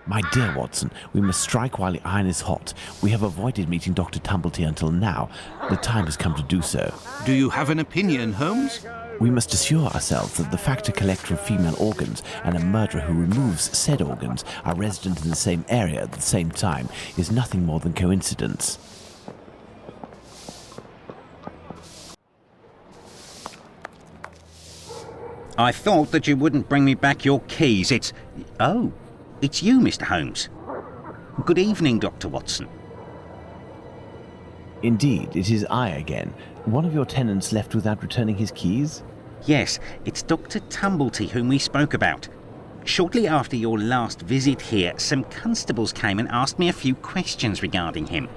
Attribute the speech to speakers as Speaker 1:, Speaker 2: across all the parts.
Speaker 1: My dear Watson, we must strike while the iron is hot. We have avoided meeting Dr. Tumblety until now. The time has come to do so.
Speaker 2: Do you have an opinion, Holmes?
Speaker 1: We must assure ourselves that the factor collector of female organs and a murderer who removes said organs are resident in the same area at the same time is nothing more than coincidence.
Speaker 3: I thought that you wouldn't bring me back your keys. Oh, it's you, Mr. Holmes. Good evening, Dr. Watson.
Speaker 1: Indeed, it is I again. One of your tenants left without returning his keys?
Speaker 3: Yes, it's Dr. Tumblety whom we spoke about. Shortly after your last visit here, some constables came and asked me a few questions regarding him.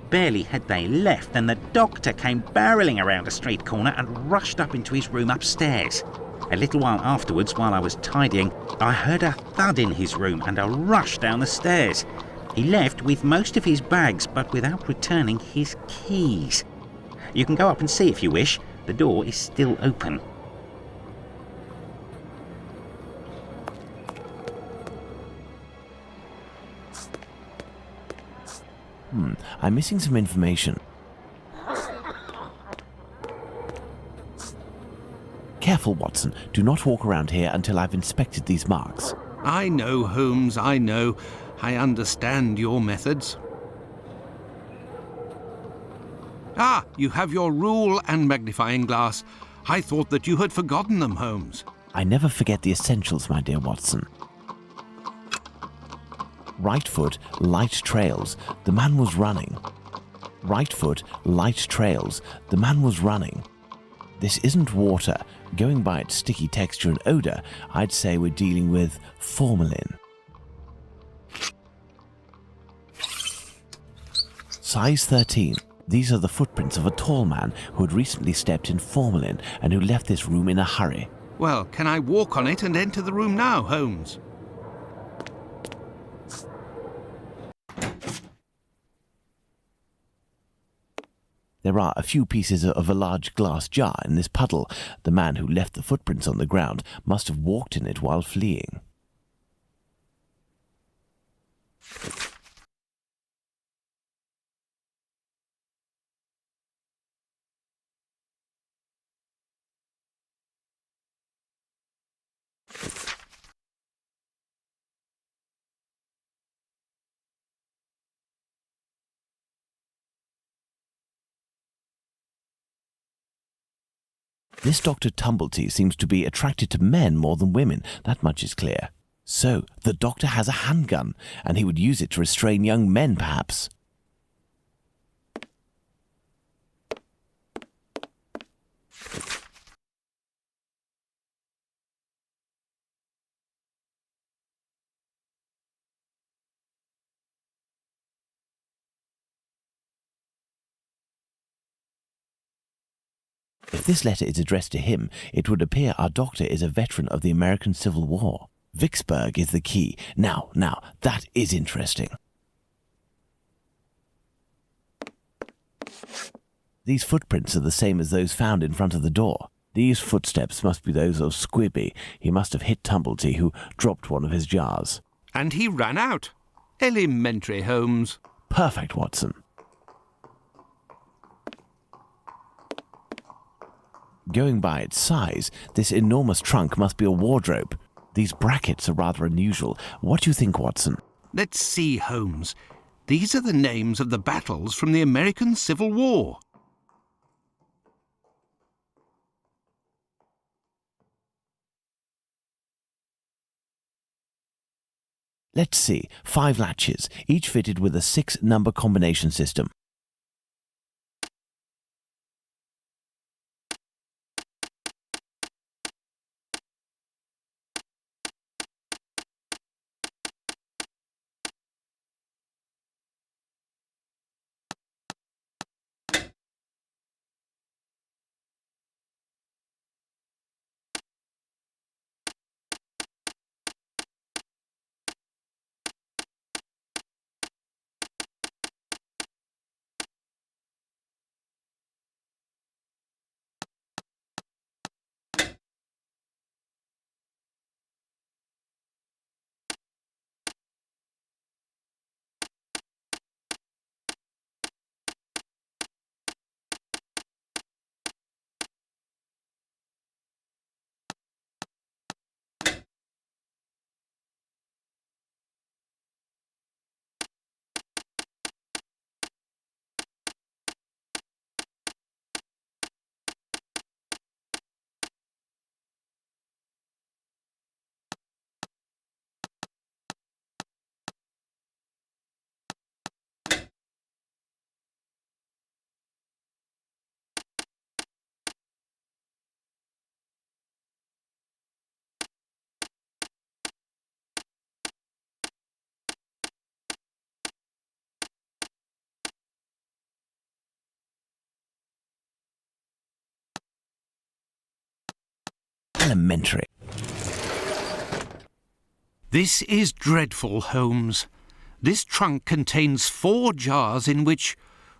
Speaker 3: Barely had they left than the doctor came barreling around a street corner and rushed up into his room upstairs. A little while afterwards, while I was tidying, I heard a thud in his room and a rush down the stairs. He left with most of his bags, but without returning his keys. You can go up and see if you wish. The door is still open.
Speaker 1: I'm missing some information. Careful, Watson. Do not walk around here until I've inspected these marks.
Speaker 2: I know, Holmes, I know. I understand your methods. Ah, you have your rule and magnifying glass. I thought that you had forgotten them, Holmes.
Speaker 1: I never forget the essentials, my dear Watson. Right foot, light trails. The man was running. Right foot, light trails. The man was running. This isn't water. Going by its sticky texture and odor, I'd say we're dealing with formalin. Size 13. These are the footprints of a tall man who had recently stepped in formalin and who left this room in a hurry.
Speaker 2: Well, can I walk on it and enter the room now, Holmes?
Speaker 1: There are a few pieces of a large glass jar in this puddle. The man who left the footprints on the ground must have walked in it while fleeing. This Dr. Tumblety seems to be attracted to men more than women, that much is clear. So, the doctor has a handgun, and he would use it to restrain young men, perhaps. If this letter is addressed to him, it would appear our doctor is a veteran of the American Civil War. Vicksburg is the key. Now, that is interesting. These footprints are the same as those found in front of the door. These footsteps must be those of Squibby. He must have hit Tumblety, who dropped one of his jars.
Speaker 2: And he ran out. Elementary, Holmes.
Speaker 1: Perfect, Watson. Going by its size, this enormous trunk must be a wardrobe. These brackets are rather unusual. What do you think, Watson?
Speaker 2: Let's see, Holmes. These are the names of the battles from the American Civil War.
Speaker 1: Let's see. 5 latches, each fitted with a 6-number combination system. elementary.
Speaker 2: This is dreadful, Holmes. This trunk contains 4 jars in which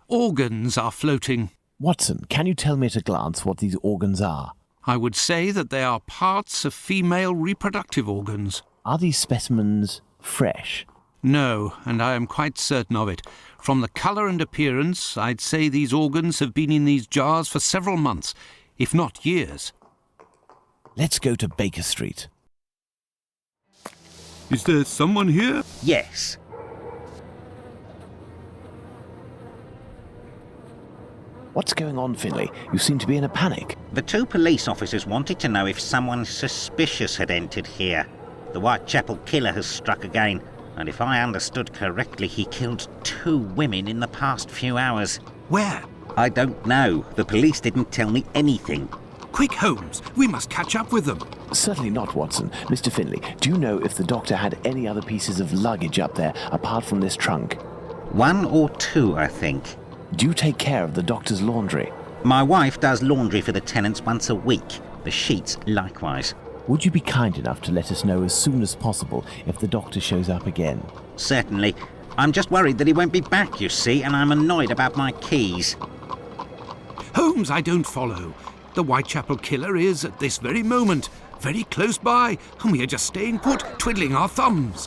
Speaker 2: organs are floating.
Speaker 1: Watson, can you tell me at a glance what these organs are?
Speaker 2: I would say that they are parts of female reproductive organs.
Speaker 1: Are these specimens fresh?
Speaker 2: No, and I am quite certain of it. From the colour and appearance, I'd say these organs have been in these jars for several months, if not years.
Speaker 1: Let's go to Baker Street.
Speaker 2: Is there someone here?
Speaker 3: Yes.
Speaker 1: What's going on, Finlay? You seem to be in a panic.
Speaker 3: The 2 police officers wanted to know if someone suspicious had entered here. The Whitechapel killer has struck again, and if I understood correctly, he killed 2 women in the past few hours.
Speaker 2: Where?
Speaker 3: I don't know. The police didn't tell me anything.
Speaker 2: Quick, Holmes, we must catch up with them.
Speaker 1: Certainly not, Watson. Mr. Finlay, do you know if the doctor had any other pieces of luggage up there apart from this trunk?
Speaker 3: 1 or 2, I think.
Speaker 1: Do you take care of the doctor's laundry?
Speaker 3: My wife does laundry for the tenants once a week. The sheets likewise.
Speaker 1: Would you be kind enough to let us know as soon as possible if the doctor shows up again?
Speaker 3: Certainly. I'm just worried that he won't be back, you see, and I'm annoyed about my keys.
Speaker 2: Holmes, I don't follow. The Whitechapel killer is, at this very moment, very close by, and we are just staying put, twiddling our thumbs.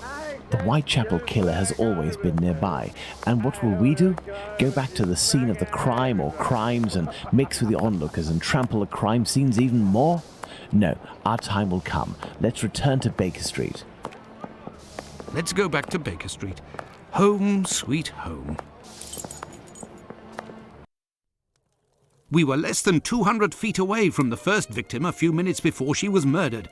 Speaker 1: The Whitechapel killer has always been nearby, and what will we do? Go back to the scene of the crime or crimes and mix with the onlookers and trample the crime scenes even more? No, our time will come. Let's return to Baker Street.
Speaker 2: Let's go back to Baker Street. Home, sweet home. We were less than 200 feet away from the first victim a few minutes before she was murdered.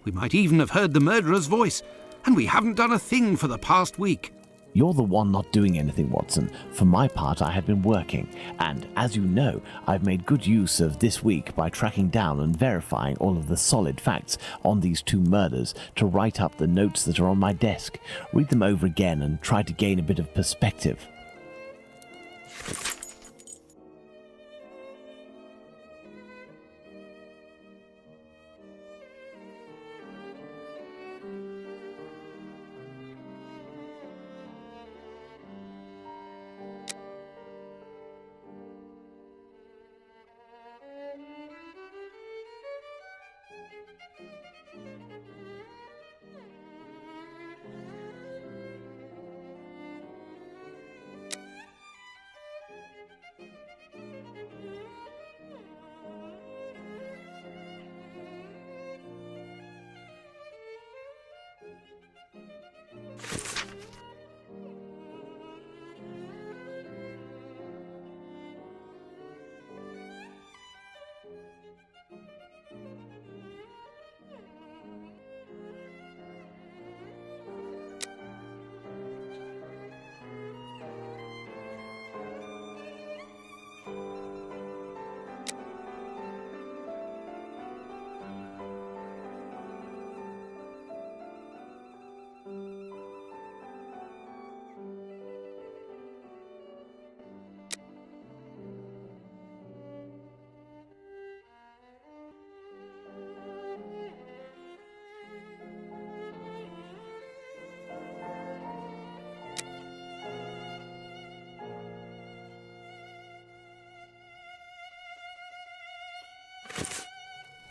Speaker 2: We might even have heard the murderer's voice. And we haven't done a thing for the past week.
Speaker 1: You're the one not doing anything, Watson. For my part, I had been working, and as you know, I've made good use of this week by tracking down and verifying all of the solid facts on these 2 murders to write up the notes that are on my desk, read them over again and try to gain a bit of perspective.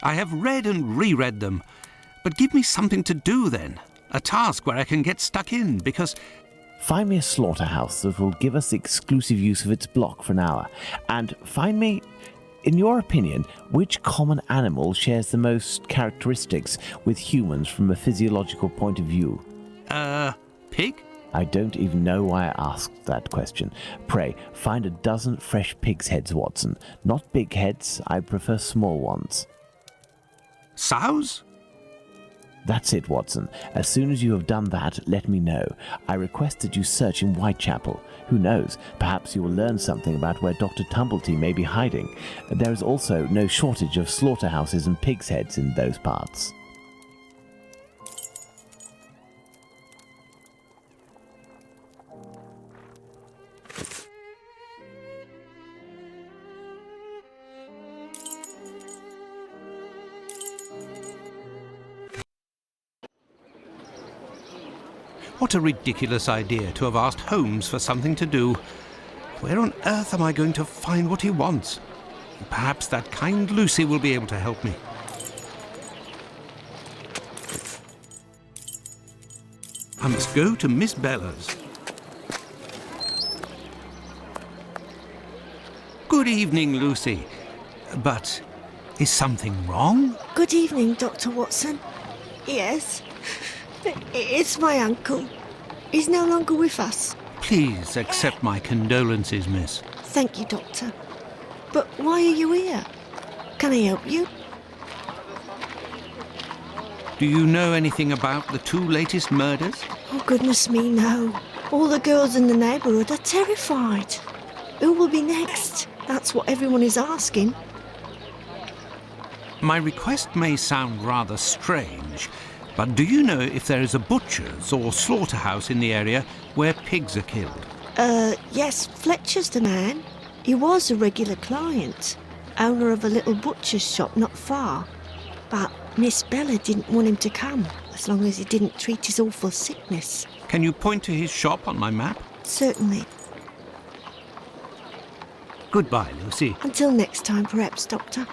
Speaker 2: I have read and reread them. But give me something to do then. A task where I can get stuck in, because...
Speaker 1: Find me a slaughterhouse that will give us exclusive use of its block for an hour. And find me, in your opinion, which common animal shares the most characteristics with humans from a physiological point of view?
Speaker 2: Pig?
Speaker 1: I don't even know why I asked that question. Pray, find a dozen fresh pig's heads, Watson. Not big heads, I prefer small ones.
Speaker 2: Sows?
Speaker 1: That's it, Watson. As soon as you have done that, let me know. I request that you search in Whitechapel. Who knows, perhaps you will learn something about where Dr. Tumblety may be hiding. There is also no shortage of slaughterhouses and pig's heads in those parts.
Speaker 2: What a ridiculous idea to have asked Holmes for something to do. Where on earth am I going to find what he wants? Perhaps that kind Lucy will be able to help me. I must go to Miss Bella's. Good evening, Lucy. But is something wrong?
Speaker 4: Good evening, Dr. Watson. Yes, it's my uncle. He's no longer with us.
Speaker 2: Please accept my condolences, miss.
Speaker 4: Thank you, Doctor. But why are you here? Can I help you?
Speaker 2: Do you know anything about the two latest murders?
Speaker 4: Oh, goodness me, no. All the girls in the neighbourhood are terrified. Who will be next? That's what everyone is asking.
Speaker 2: My request may sound rather strange, but do you know if there is a butcher's or slaughterhouse in the area where pigs are killed?
Speaker 4: Yes, Fletcher's the man. He was a regular client, owner of a little butcher's shop not far. But Miss Bella didn't want him to come, as long as he didn't treat his awful sickness.
Speaker 2: Can you point to his shop on my map?
Speaker 4: Certainly.
Speaker 2: Goodbye, Lucy.
Speaker 4: Until next time, perhaps, Doctor.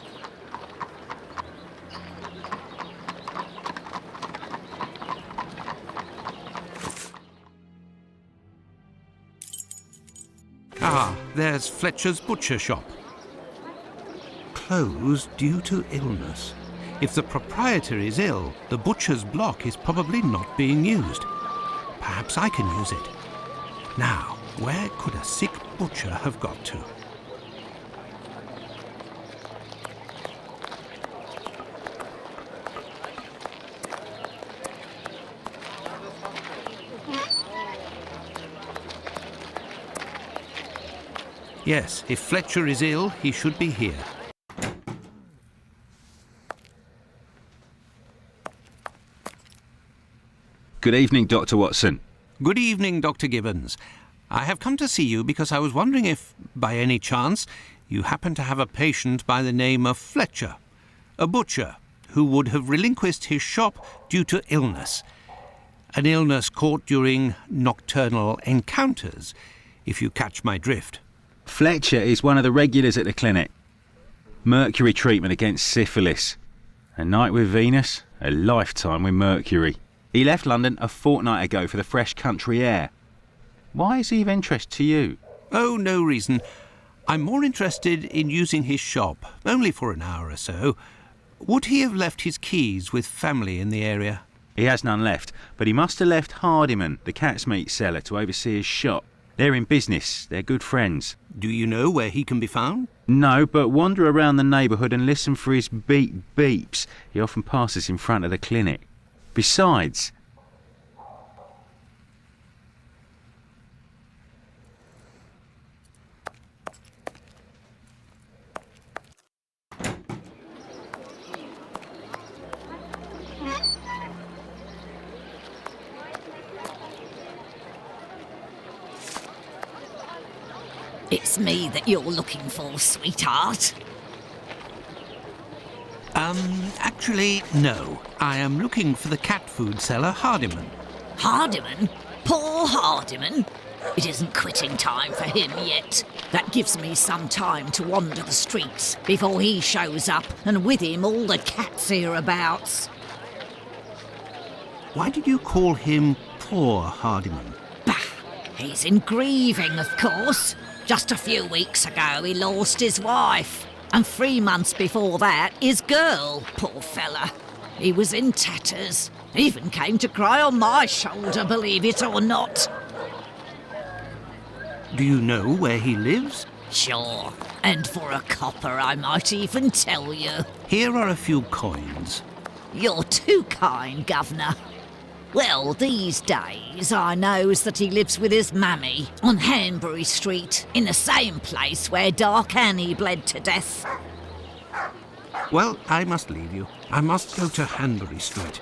Speaker 2: Ah, there's Fletcher's butcher shop. Closed due to illness. If the proprietor is ill, the butcher's block is probably not being used. Perhaps I can use it. Now, where could a sick butcher have got to? Yes, if Fletcher is ill, he should be here.
Speaker 5: Good evening, Dr. Watson.
Speaker 2: Good evening, Dr. Gibbons. I have come to see you because I was wondering if, by any chance, you happen to have a patient by the name of Fletcher, a butcher who would have relinquished his shop due to illness. An illness caught during nocturnal encounters, if you catch my drift.
Speaker 5: Fletcher is one of the regulars at the clinic. Mercury treatment against syphilis. A night with Venus, a lifetime with Mercury. He left London a fortnight ago for the fresh country air. Why is he of interest to you?
Speaker 2: Oh, no reason. I'm more interested in using his shop, only for an hour or so. Would he have left his keys with family in the area?
Speaker 5: He has none left, but he must have left Hardiman, the cat's meat seller, to oversee his shop. They're in business. They're good friends.
Speaker 2: Do you know where he can be found?
Speaker 5: No, but wander around the neighbourhood and listen for his beeps. He often passes in front of the clinic. Besides,
Speaker 6: It's me that you're looking for, sweetheart.
Speaker 2: Actually, no. I am looking for the cat food seller, Hardiman.
Speaker 6: Hardiman? Poor Hardiman? It isn't quitting time for him yet. That gives me some time to wander the streets before he shows up, and with him all the cats hereabouts.
Speaker 2: Why did you call him poor Hardiman?
Speaker 6: Bah! He's in grieving, of course. Just a few weeks ago he lost his wife. And 3 months before that, his girl, poor fella. He was in tatters. Even came to cry on my shoulder, believe it or not.
Speaker 2: Do you know where he lives?
Speaker 6: Sure, and for a copper I might even tell you.
Speaker 2: Here are a few coins.
Speaker 6: You're too kind, Governor. Well, these days I knows that he lives with his mammy on Hanbury Street, in the same place where Dark Annie bled to death.
Speaker 2: Well, I must leave you. I must go to Hanbury Street.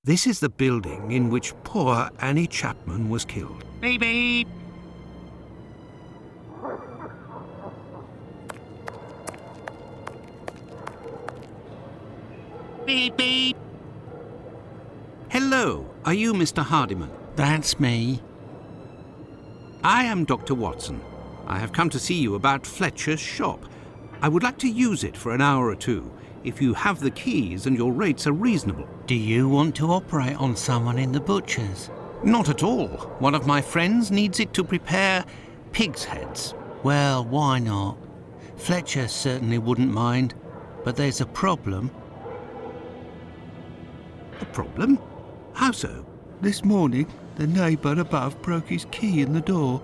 Speaker 2: This is the building in which poor Annie Chapman was killed.
Speaker 3: Beep beep. Beep, beep.
Speaker 2: Hello, are you Mr. Hardiman?
Speaker 7: That's me.
Speaker 2: I am Dr. Watson. I have come to see you about Fletcher's shop. I would like to use it for an hour or two, if you have the keys and your rates are reasonable.
Speaker 7: Do you want to operate on someone in the butcher's?
Speaker 2: Not at all. One of my friends needs it to prepare pig's heads.
Speaker 7: Well, why not? Fletcher certainly wouldn't mind, but there's a problem.
Speaker 2: A problem? How so?
Speaker 8: This morning, the neighbour above broke his key in the door.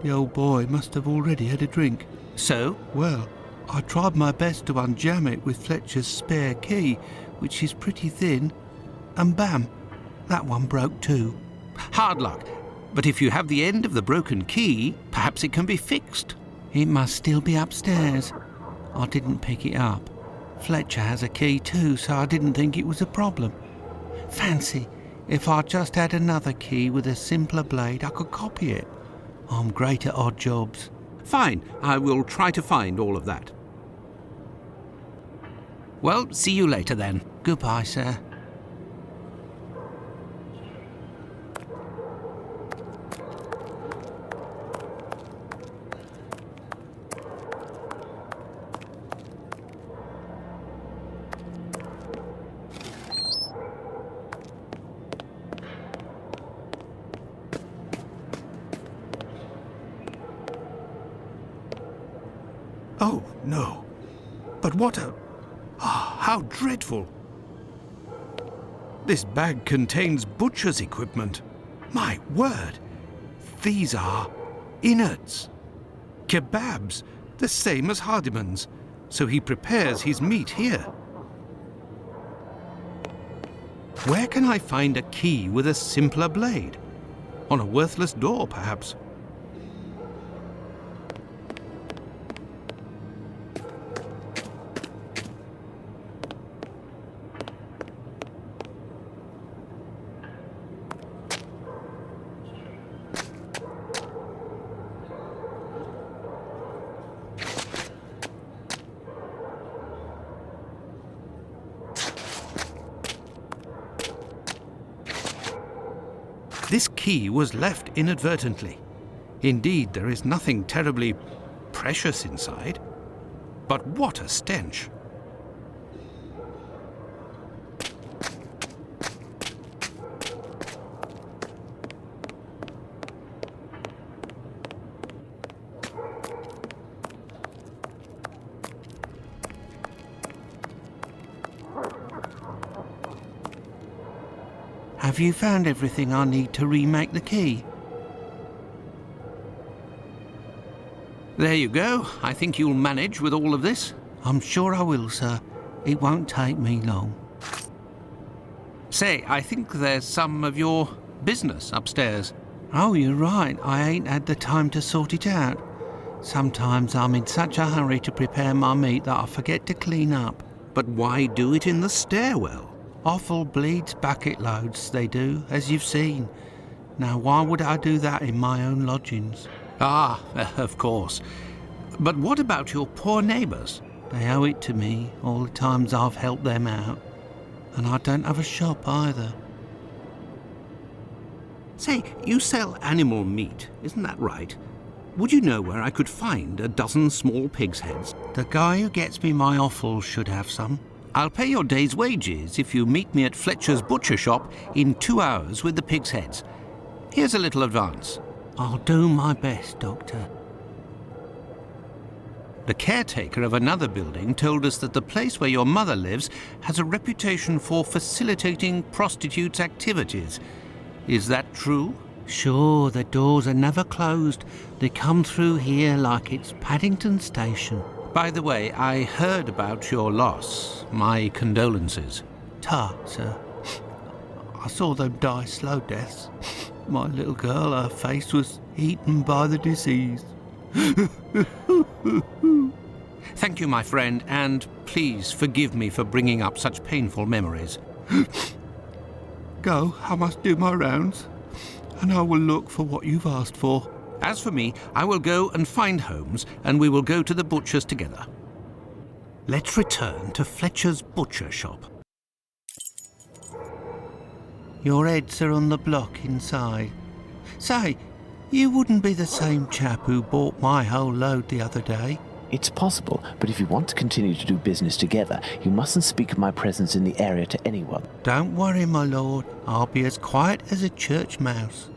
Speaker 8: The old boy must have already had a drink.
Speaker 2: So?
Speaker 8: Well, I tried my best to unjam it with Fletcher's spare key, which is pretty thin, and bam, that one broke too.
Speaker 2: Hard luck. But if you have the end of the broken key, perhaps it can be fixed.
Speaker 7: It must still be upstairs. I didn't pick it up. Fletcher has a key too, so I didn't think it was a problem. Fancy, if I just had another key with a simpler blade, I could copy it. I'm great at odd jobs.
Speaker 2: Fine, I will try to find all of that. Well, see you later then.
Speaker 7: Goodbye, sir.
Speaker 2: Oh, no. But what a... how dreadful. This bag contains butcher's equipment. My word. These are innards. Kebabs, the same as Hardiman's. So he prepares his meat here. Where can I find a key with a simpler blade? On a worthless door, perhaps. This key was left inadvertently. Indeed, there is nothing terribly precious inside. But what a stench!
Speaker 7: Have you found everything I need to remake the key?
Speaker 2: There you go. I think you'll manage with all of this.
Speaker 7: I'm sure I will, sir. It won't take me long.
Speaker 2: Say, I think there's some of your business upstairs.
Speaker 7: Oh, you're right. I ain't had the time to sort it out. Sometimes I'm in such a hurry to prepare my meat that I forget to clean up.
Speaker 2: But why do it in the stairwell?
Speaker 7: Offal bleeds bucket loads, they do, as you've seen. Now, why would I do that in my own lodgings?
Speaker 2: Ah, of course. But what about your poor neighbours?
Speaker 7: They owe it to me, all the times I've helped them out. And I don't have a shop either.
Speaker 2: Say, you sell animal meat, isn't that right? Would you know where I could find a dozen small pig's heads?
Speaker 7: The guy who gets me my offal should have some.
Speaker 2: I'll pay your day's wages if you meet me at Fletcher's butcher shop in 2 hours with the pig's heads. Here's a little advance.
Speaker 7: I'll do my best, Doctor.
Speaker 2: The caretaker of another building told us that the place where your mother lives has a reputation for facilitating prostitutes' activities. Is that true?
Speaker 7: Sure, the doors are never closed. They come through here like it's Paddington Station.
Speaker 2: By the way, I heard about your loss. My condolences.
Speaker 7: Ta, sir. I saw them die slow deaths. My little girl, her face was eaten by the disease.
Speaker 2: Thank you, my friend, and please forgive me for bringing up such painful memories.
Speaker 8: Go, I must do my rounds, and I will look for what you've asked for.
Speaker 2: As for me, I will go and find Holmes, and we will go to the butcher's together. Let's return to Fletcher's butcher shop.
Speaker 8: Your heads are on the block inside. Say, you wouldn't be the same chap who bought my whole load the other day.
Speaker 1: It's possible, but if you want to continue to do business together, you mustn't speak of my presence in the area to anyone.
Speaker 8: Don't worry, my lord. I'll be as quiet as a church mouse.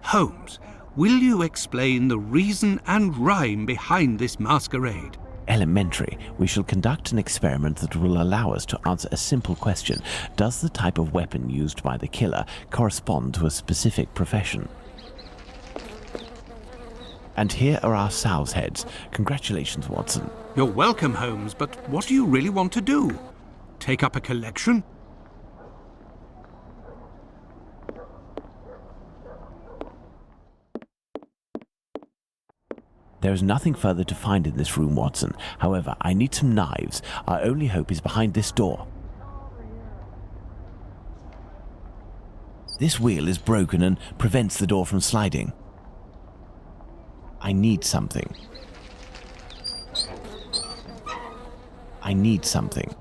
Speaker 2: Holmes, will you explain the reason and rhyme behind this masquerade?
Speaker 1: Elementary. We shall conduct an experiment that will allow us to answer a simple question. Does the type of weapon used by the killer correspond to a specific profession? And here are our sow's heads. Congratulations, Watson.
Speaker 2: You're welcome, Holmes, but what do you really want to do? Take up a collection?
Speaker 1: There is nothing further to find in this room, Watson. However, I need some knives. Our only hope is behind this door. This wheel is broken and prevents the door from sliding. I need something. I need something.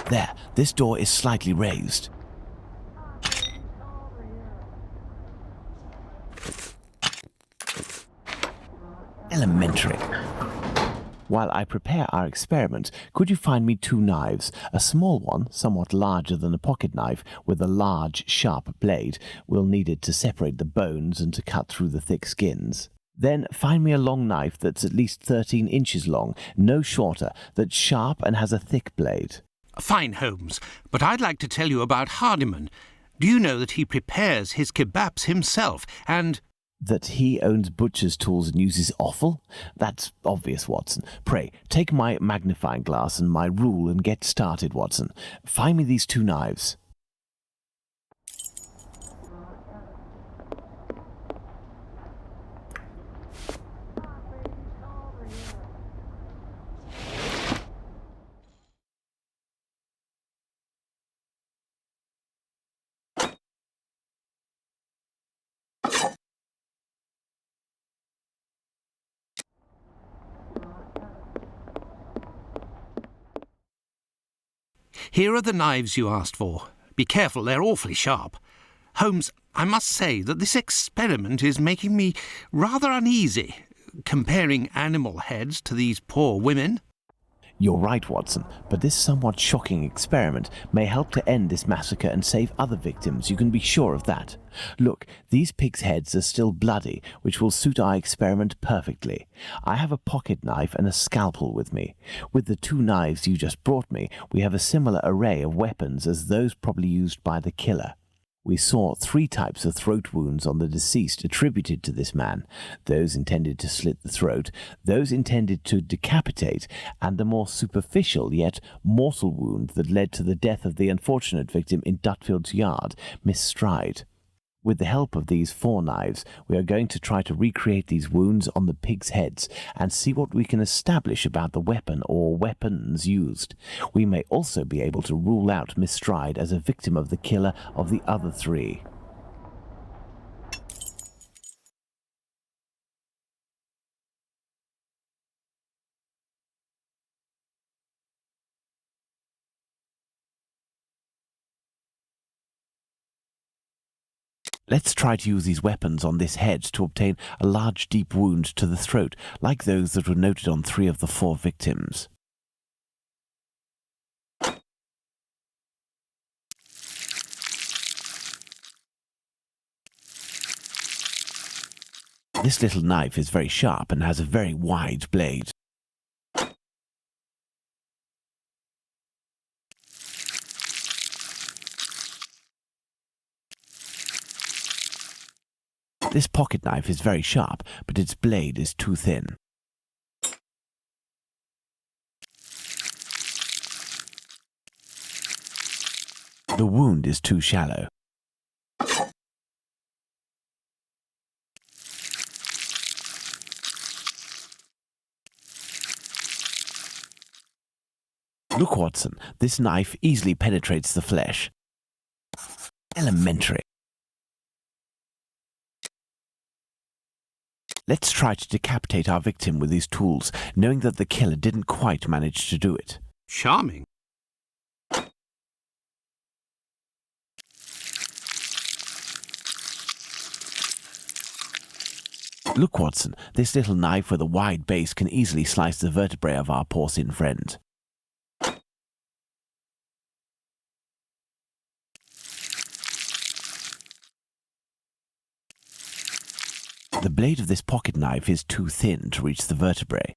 Speaker 1: There, this door is slightly raised. Elementary. While I prepare our experiment, could you find me 2 knives? A small one, somewhat larger than a pocket knife, with a large, sharp blade. We'll need it to separate the bones and to cut through the thick skins. Then find me a long knife that's at least 13 inches long, no shorter, that's sharp and has a thick blade.
Speaker 2: Fine, Holmes, but I'd like to tell you about Hardiman. Do you know that he prepares his kebabs himself and...
Speaker 1: That he owns butcher's tools and uses offal? That's obvious, Watson. Pray, take my magnifying glass and my rule and get started, Watson. Find me these 2 knives.
Speaker 2: Here are the knives you asked for. Be careful, they're awfully sharp. Holmes, I must say that this experiment is making me rather uneasy, comparing animal heads to these poor women.
Speaker 1: You're right, Watson, but this somewhat shocking experiment may help to end this massacre and save other victims, you can be sure of that. Look, these pigs' heads are still bloody, which will suit our experiment perfectly. I have a pocket knife and a scalpel with me. With the 2 knives you just brought me, we have a similar array of weapons as those probably used by the killer. We saw 3 types of throat wounds on the deceased attributed to this man, those intended to slit the throat, those intended to decapitate, and the more superficial yet mortal wound that led to the death of the unfortunate victim in Dutfield's yard, Miss Stride. With the help of these 4 knives, we are going to try to recreate these wounds on the pigs' heads and see what we can establish about the weapon or weapons used. We may also be able to rule out Miss Stride as a victim of the killer of the other 3. Let's try to use these weapons on this head to obtain a large deep wound to the throat, like those that were noted on 3 of the 4 victims. This little knife is very sharp and has a very wide blade. This pocket knife is very sharp, but its blade is too thin. The wound is too shallow. Look, Watson, this knife easily penetrates the flesh. Elementary. Let's try to decapitate our victim with these tools, knowing that the killer didn't quite manage to do it.
Speaker 2: Charming.
Speaker 1: Look, Watson, this little knife with a wide base can easily slice the vertebrae of our porcine friend. The blade of this pocket knife is too thin to reach the vertebrae.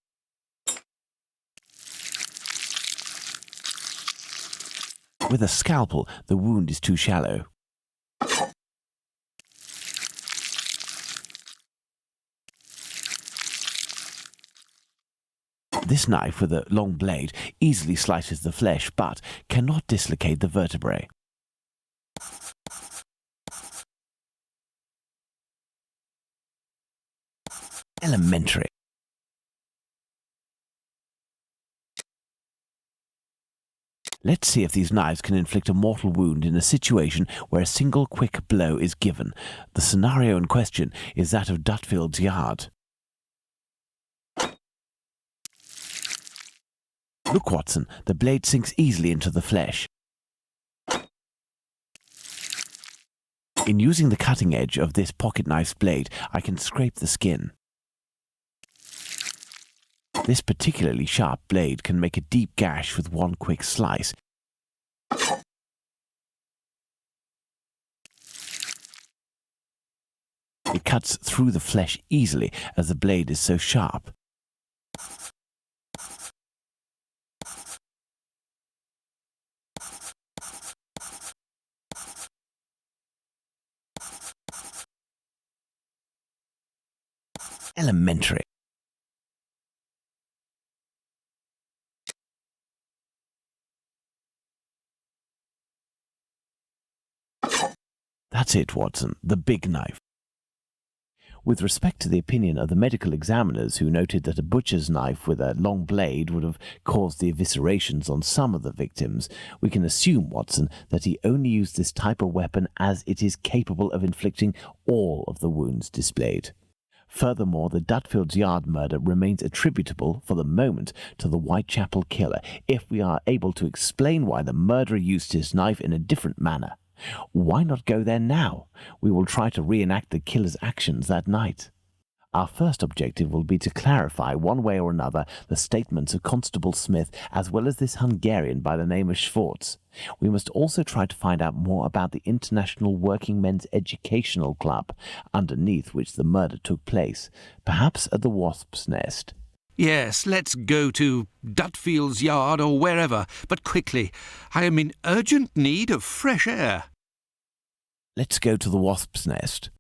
Speaker 1: With a scalpel, the wound is too shallow. This knife with a long blade easily slices the flesh but cannot dislocate the vertebrae. Elementary. Let's see if these knives can inflict a mortal wound in a situation where a single quick blow is given. The scenario in question is that of Dutfield's Yard. Look, Watson, the blade sinks easily into the flesh. In using the cutting edge of this pocket knife's blade, I can scrape the skin. This particularly sharp blade can make a deep gash with one quick slice. It cuts through the flesh easily as the blade is so sharp. Elementary. That's it, Watson, the big knife. With respect to the opinion of the medical examiners who noted that a butcher's knife with a long blade would have caused the eviscerations on some of the victims, we can assume, Watson, that he only used this type of weapon as it is capable of inflicting all of the wounds displayed. Furthermore, the Dutfield's Yard murder remains attributable, for the moment, to the Whitechapel killer, if we are able to explain why the murderer used his knife in a different manner. Why not go there now? We will try to reenact the killer's actions that night. Our first objective will be to clarify, one way or another, the statements of Constable Smith, as well as this Hungarian by the name of Schwartz. We must also try to find out more about the International Working Men's Educational Club, underneath which the murder took place, perhaps at the Wasp's Nest.
Speaker 2: Yes, let's go to Dutfield's Yard or wherever, but quickly. I am in urgent need of fresh air.
Speaker 1: Let's go to the Wasp's Nest.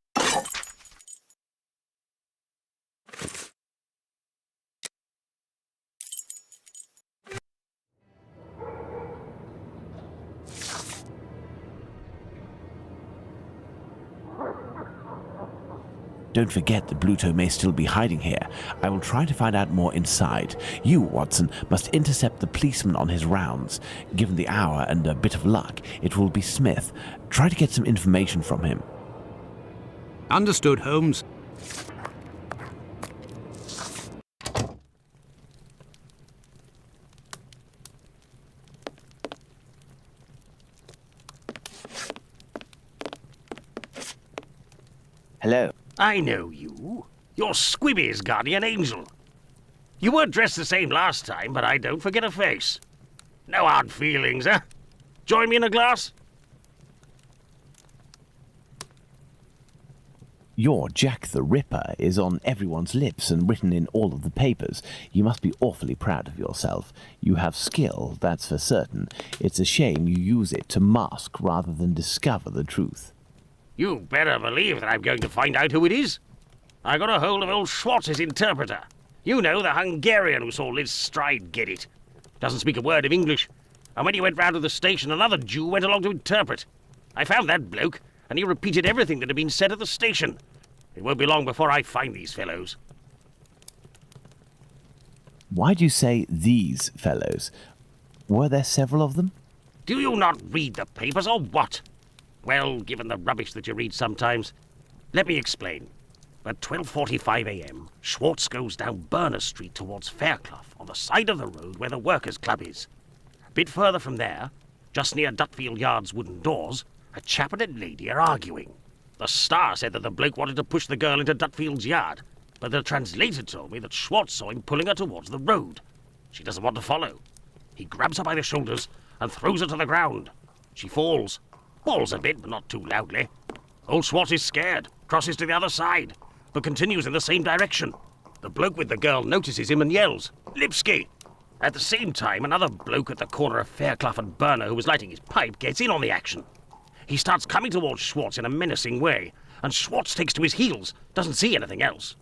Speaker 1: Don't forget that Bluto may still be hiding here. I will try to find out more inside. You, Watson, must intercept the policeman on his rounds. Given the hour and a bit of luck, it will be Smith. Try to get some information from him.
Speaker 2: Understood, Holmes.
Speaker 1: Hello.
Speaker 9: I know you. You're Squibby's guardian angel. You weren't dressed the same last time, but I don't forget a face. No hard feelings, eh? Join me in a glass?
Speaker 1: Your Jack the Ripper is on everyone's lips and written in all of the papers. You must be awfully proud of yourself. You have skill, that's for certain. It's a shame you use it to mask rather than discover the truth.
Speaker 9: You better believe that I'm going to find out who it is. I got a hold of old Schwartz's interpreter. You know, the Hungarian who saw Liz Stride get it. Doesn't speak a word of English. And when he went round to the station, another Jew went along to interpret. I found that bloke, and he repeated everything that had been said at the station. It won't be long before I find these fellows.
Speaker 1: Why do you say these fellows? Were there several of them?
Speaker 9: Do you not read the papers, or what? Well, given the rubbish that you read sometimes. Let me explain. At 12:45 a.m, Schwartz goes down Burner Street towards Fairclough, on the side of the road where the Workers' Club is. A bit further from there, just near Dutfield Yard's wooden doors, a chap and a lady are arguing. The Star said that the bloke wanted to push the girl into Dutfield's yard, but the translator told me that Schwartz saw him pulling her towards the road. She doesn't want to follow. He grabs her by the shoulders and throws her to the ground. She falls a bit, but not too loudly. Old Schwartz is scared, crosses to the other side, but continues in the same direction. The bloke with the girl notices him and yells, "Lipsky!" At the same time, another bloke at the corner of Fairclough and Burner who was lighting his pipe gets in on the action. He starts coming towards Schwartz in a menacing way, and Schwartz takes to his heels, doesn't see anything else.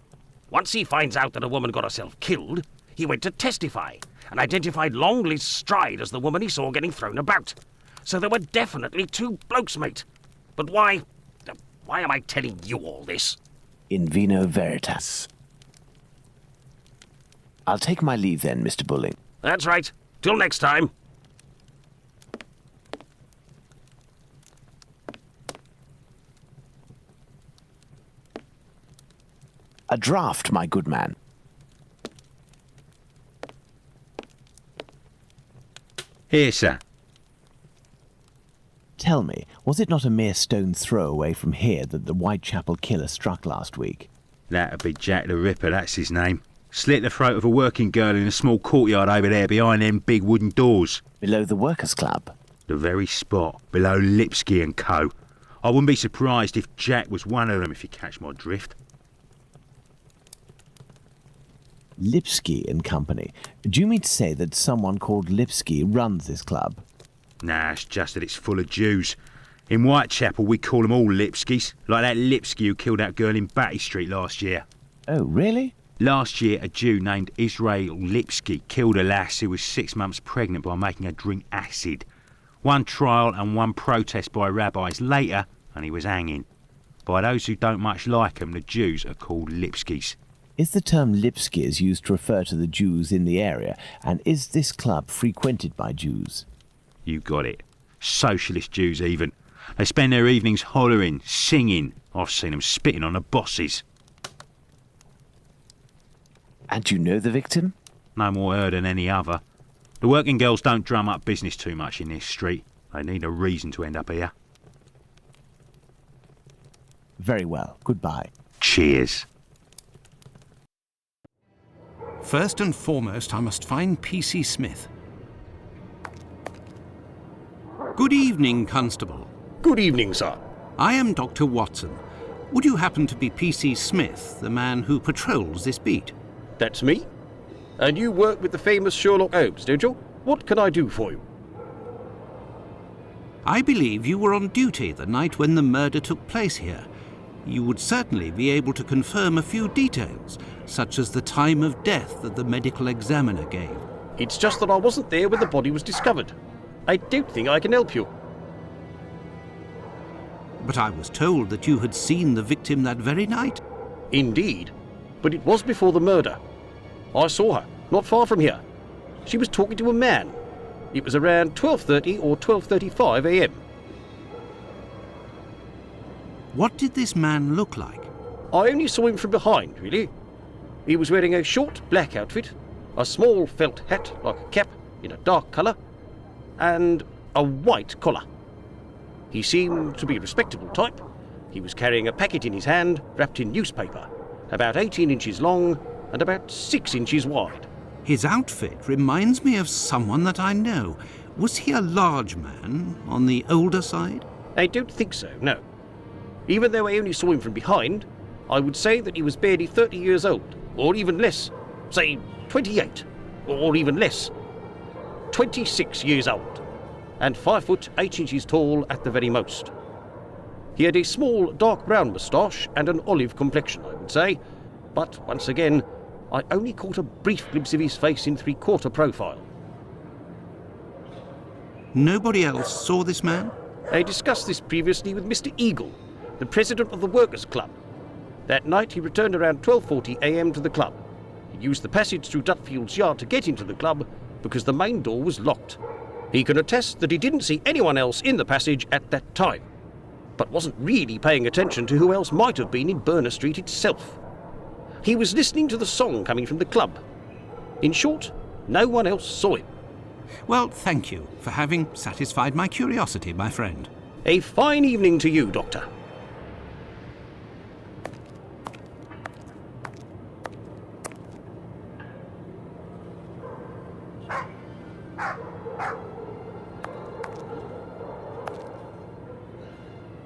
Speaker 9: Once he finds out that a woman got herself killed, he went to testify and identified Long Liz Stride as the woman he saw getting thrown about. So there were definitely two blokes, mate. But why am I telling you all this?
Speaker 1: In vino veritas. I'll take my leave then, Mr. Bulling.
Speaker 9: That's right. Till next time.
Speaker 1: A draught, my good man.
Speaker 5: Here, sir.
Speaker 1: Tell me, was it not a mere stone's throw away from here that the Whitechapel killer struck last week?
Speaker 5: That'd be Jack the Ripper, that's his name. Slit the throat of a working girl in a small courtyard over there behind them big wooden doors.
Speaker 1: Below the Workers' Club?
Speaker 5: The very spot, below Lipsky and Co. I wouldn't be surprised if Jack was one of them, if you catch my drift.
Speaker 1: Lipsky and Company. Do you mean to say that someone called Lipsky runs this club?
Speaker 5: Nah, it's just that it's full of Jews. In Whitechapel, we call them all Lipskys, like that Lipsky who killed that girl in Batty Street last year.
Speaker 1: Oh, really?
Speaker 5: Last year, a Jew named Israel Lipsky killed a lass who was 6 months pregnant by making her drink acid. One trial and one protest by rabbis later, and he was hanging. By those who don't much like him, the Jews are called Lipskys.
Speaker 1: Is the term Lipskys used to refer to the Jews in the area, and is this club frequented by Jews?
Speaker 5: You got it. Socialist Jews even. They spend their evenings hollering, singing. I've seen them spitting on the bosses.
Speaker 1: And you know the victim?
Speaker 5: No more her than any other. The working girls don't drum up business too much in this street. They need a reason to end up here.
Speaker 1: Very well. Goodbye.
Speaker 5: Cheers.
Speaker 2: First and foremost, I must find P.C. Smith. Good evening, Constable.
Speaker 9: Good evening, sir.
Speaker 2: I am Dr. Watson. Would you happen to be P.C. Smith, the man who patrols this beat?
Speaker 9: That's me. And you work with the famous Sherlock Holmes, don't you? What can I do for you?
Speaker 2: I believe you were on duty the night when the murder took place here. You would certainly be able to confirm a few details, such as the time of death that the medical examiner gave.
Speaker 9: It's just that I wasn't there when the body was discovered. I don't think I can help you.
Speaker 2: But I was told that you had seen the victim that very night.
Speaker 9: Indeed. But it was before the murder. I saw her, not far from here. She was talking to a man. It was around 12:30 or 12:35 a.m.
Speaker 2: What did this man look like?
Speaker 9: I only saw him from behind, really. He was wearing a short black outfit, a small felt hat like a cap in a dark colour, and a white collar. He seemed to be a respectable type. He was carrying a packet in his hand wrapped in newspaper, about 18 inches long and about 6 inches wide.
Speaker 2: His outfit reminds me of someone that I know. Was he a large man, on the older side?
Speaker 9: I don't think so, no. Even though I only saw him from behind, I would say that he was barely 30 years old, or even less. Say 28, or even less. 26 years old, and 5 foot 8 inches tall at the very most. He had a small dark brown moustache and an olive complexion, I would say, but once again, I only caught a brief glimpse of his face in three-quarter profile.
Speaker 2: Nobody else saw this man?
Speaker 9: I discussed this previously with Mr. Eagle, the president of the Workers' Club. That night he returned around 12:40 a.m. to the club. He used the passage through Dutfield's yard to get into the club because the main door was locked. He can attest that he didn't see anyone else in the passage at that time. but wasn't really paying attention to who else might have been in Burner Street itself. He was listening to the song coming from the club. In short, no one else saw him.
Speaker 2: Well, thank you for having satisfied my curiosity, my friend.
Speaker 9: A fine evening to you, Doctor.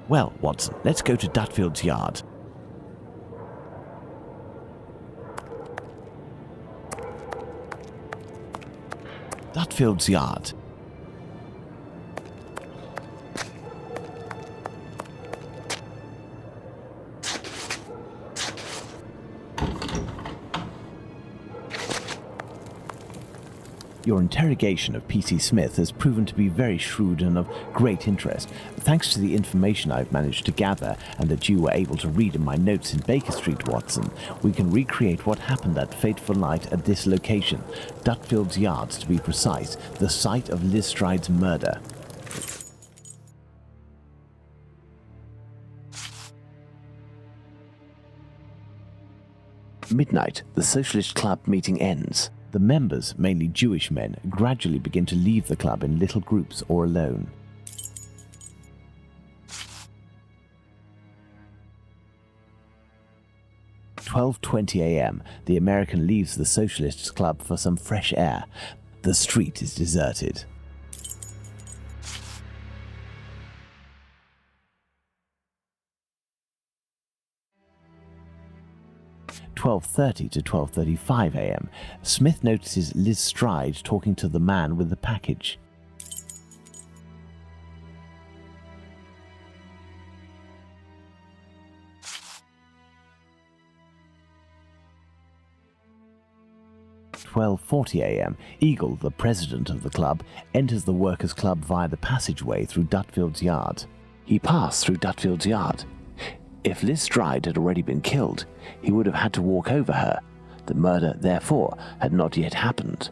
Speaker 1: Well, Watson, let's go to Dutfield's yard. Dutfield's yard. Your interrogation of P.C. Smith has proven to be very shrewd and of great interest. Thanks to the information I've managed to gather and that you were able to read in my notes in Baker Street, Watson, we can recreate what happened that fateful night at this location, Dutfield's Yards to be precise, the site of Liz Stride's murder. Midnight, the Socialist Club meeting ends. The members, mainly Jewish men, gradually begin to leave the club in little groups or alone. At 12:20 a.m., the American leaves the Socialists Club for some fresh air. The street is deserted. At 12:30 to 12:35 a.m., Smith notices Liz Stride talking to the man with the package. At 12:40 a.m., Eagle, the president of the club, enters the workers' club via the passageway through Dutfield's yard. He passed through Dutfield's yard. If Liz Stride had already been killed, he would have had to walk over her. The murder, therefore, had not yet happened.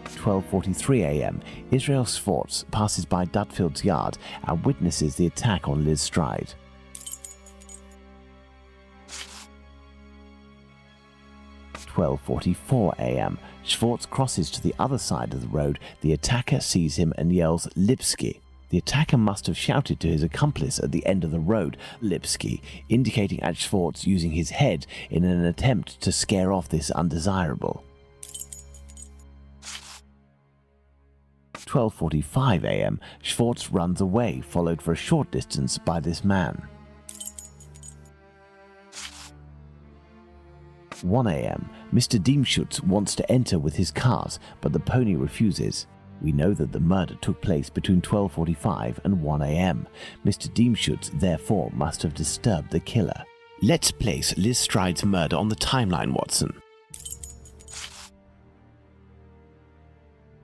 Speaker 1: 12:43 a.m., Israel Swartz passes by Dutfield's yard and witnesses the attack on Liz Stride. 12:44 a.m., Schwartz crosses to the other side of the road. The attacker sees him and yells, "Lipsky." The attacker must have shouted to his accomplice at the end of the road, Lipsky, indicating at Schwartz using his head in an attempt to scare off this undesirable. 12:45 a.m., Schwartz runs away, followed for a short distance by this man. 1 a.m., Mr. Diemschutz wants to enter with his cart, but the pony refuses. We know that the murder took place between 12:45 and 1 a.m. Mr. Diemschutz, therefore, must have disturbed the killer. Let's place Liz Stride's murder on the timeline, Watson.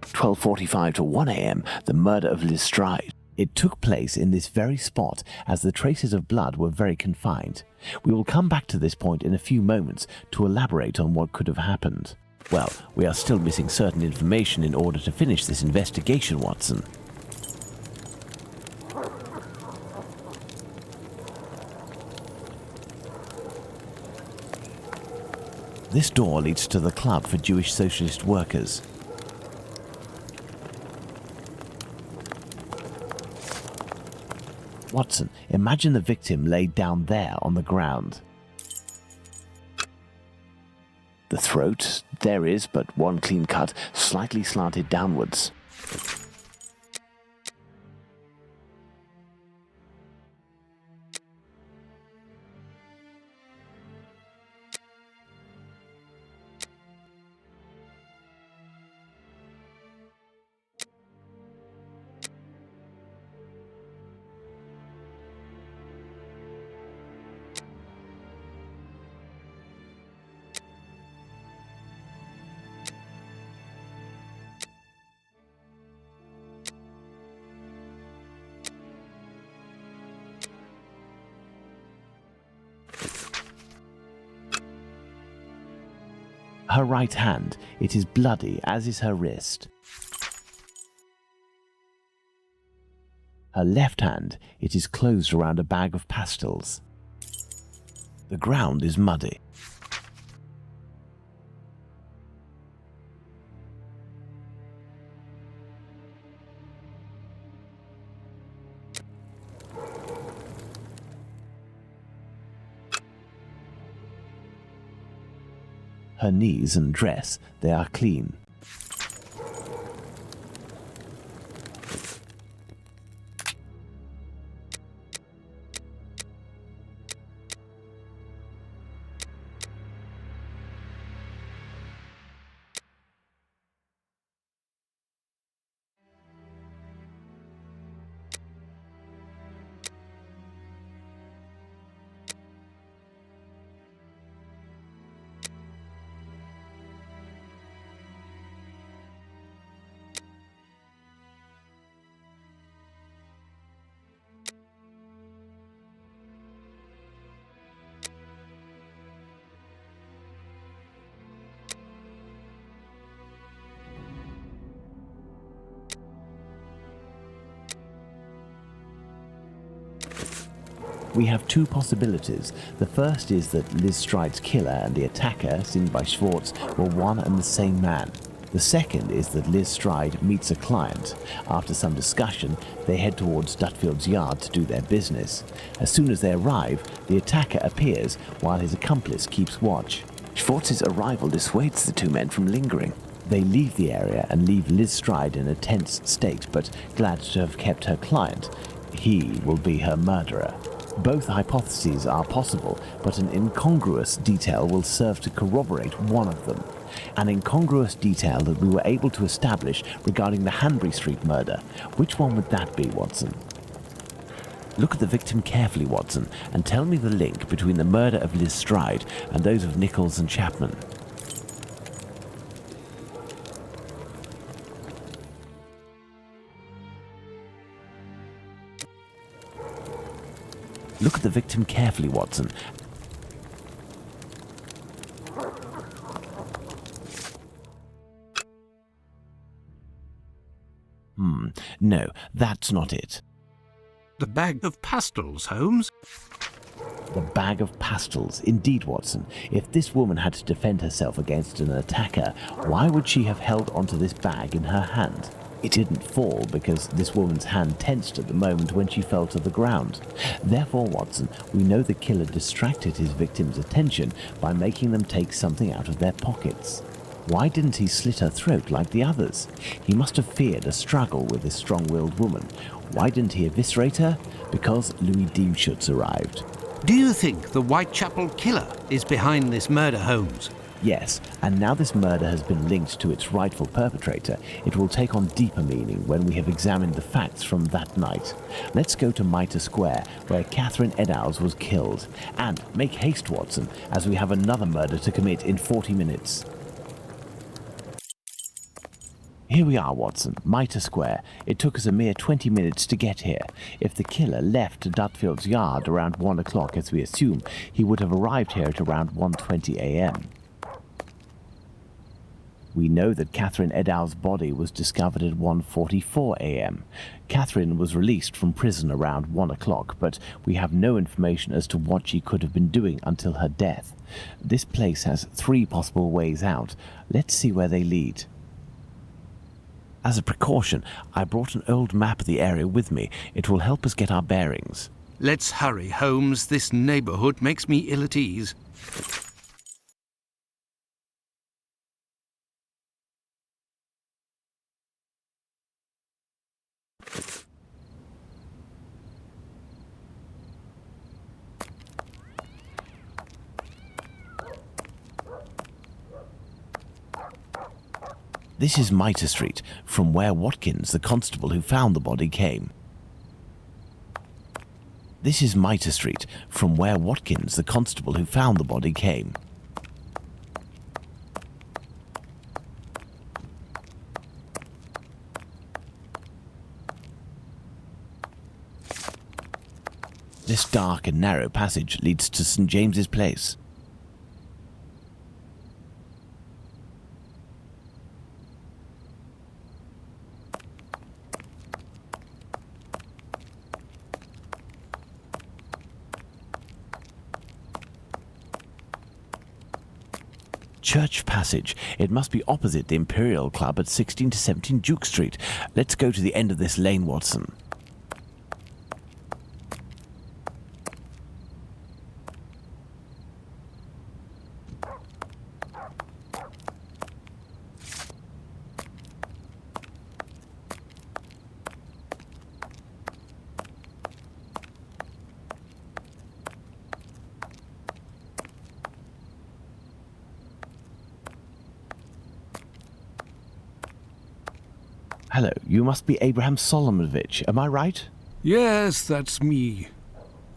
Speaker 1: 12:45 to 1 a.m., the murder of Liz Stride. It took place in this very spot, as the traces of blood were very confined. We will come back to this point in a few moments to elaborate on what could have happened. Well, we are still missing certain information in order to finish this investigation, Watson. This door leads to the club for Jewish socialist workers. Watson, imagine the victim laid down there on the ground. The throat, there is but one clean cut, slightly slanted downwards. Her right hand, it is bloody, as is her wrist. Her left hand, it is closed around a bag of pastils. The ground is muddy. Her knees and dress, they are clean. We have two possibilities. The first is that Liz Stride's killer and the attacker, seen by Schwartz, were one and the same man. The second is that Liz Stride meets a client. After some discussion, they head towards Dutfield's yard to do their business. As soon as they arrive, the attacker appears while his accomplice keeps watch. Schwartz's arrival dissuades the two men from lingering. They leave the area and leave Liz Stride in a tense state, but glad to have kept her client. He will be her murderer. Both hypotheses are possible, but an incongruous detail will serve to corroborate one of them. An incongruous detail that we were able to establish regarding the Hanbury Street murder. Which one would that be, Watson? Look at the victim carefully, Watson, and tell me the link between the murder of Liz Stride and those of Nichols and Chapman. Look at the victim carefully, Watson. No, that's not it.
Speaker 2: The bag of pastils, Holmes?
Speaker 1: The bag of pastils. Indeed, Watson. If this woman had to defend herself against an attacker, why would she have held onto this bag in her hand? It didn't fall because this woman's hand tensed at the moment when she fell to the ground. Therefore, Watson, we know the killer distracted his victim's attention by making them take something out of their pockets. Why didn't he slit her throat like the others? He must have feared a struggle with this strong-willed woman. Why didn't he eviscerate her? Because Louis Diemschutz arrived.
Speaker 2: Do you think the Whitechapel killer is behind this murder, Holmes?
Speaker 1: Yes, and now this murder has been linked to its rightful perpetrator, it will take on deeper meaning when we have examined the facts from that night. Let's go to Mitre Square, where Catherine Eddowes was killed. And make haste, Watson, as we have another murder to commit in 40 minutes. Here we are, Watson, Mitre Square. It took us a mere 20 minutes to get here. If the killer left Dutfield's yard around 1 o'clock, as we assume, he would have arrived here at around 1:20 a.m. We know that Catherine Eddowes' body was discovered at 1:44 a.m. Catherine was released from prison around 1 o'clock, but we have no information as to what she could have been doing until her death. This place has 3 possible ways out. Let's see where they lead. As a precaution, I brought an old map of the area with me. It will help us get our bearings.
Speaker 2: Let's hurry, Holmes. This neighbourhood makes me ill at ease.
Speaker 1: This is Mitre Street, from where Watkins, the constable who found the body, came. This is Mitre Street, from where Watkins, the constable who found the body, came. This dark and narrow passage leads to St. James's Place. Church Passage. It must be opposite the Imperial Club at 16 to 17 Duke Street. Let's go to the end of this lane, Watson. Hello, you must be Abraham Solomonovich, am I right?
Speaker 8: Yes, that's me.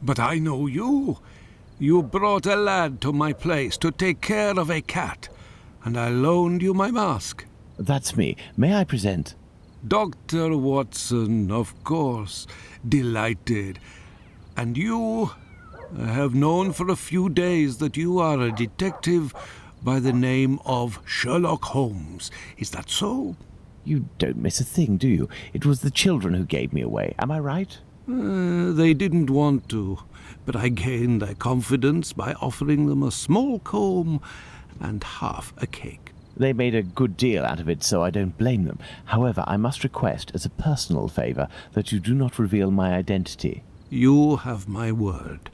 Speaker 8: But I know you. You brought a lad to my place to take care of a cat, and I loaned you my mask.
Speaker 1: That's me. May I present?
Speaker 8: Dr. Watson, of course. Delighted. And you? I have known for a few days that you are a detective by the name of Sherlock Holmes. Is that so?
Speaker 1: You don't miss a thing, do you? It was the children who gave me away, am I right?
Speaker 8: They didn't want to, but I gained their confidence by offering them a small comb and half a cake.
Speaker 1: They made a good deal out of it, so I don't blame them. However, I must request, as a personal favour, that you do not reveal my identity.
Speaker 8: You have my word.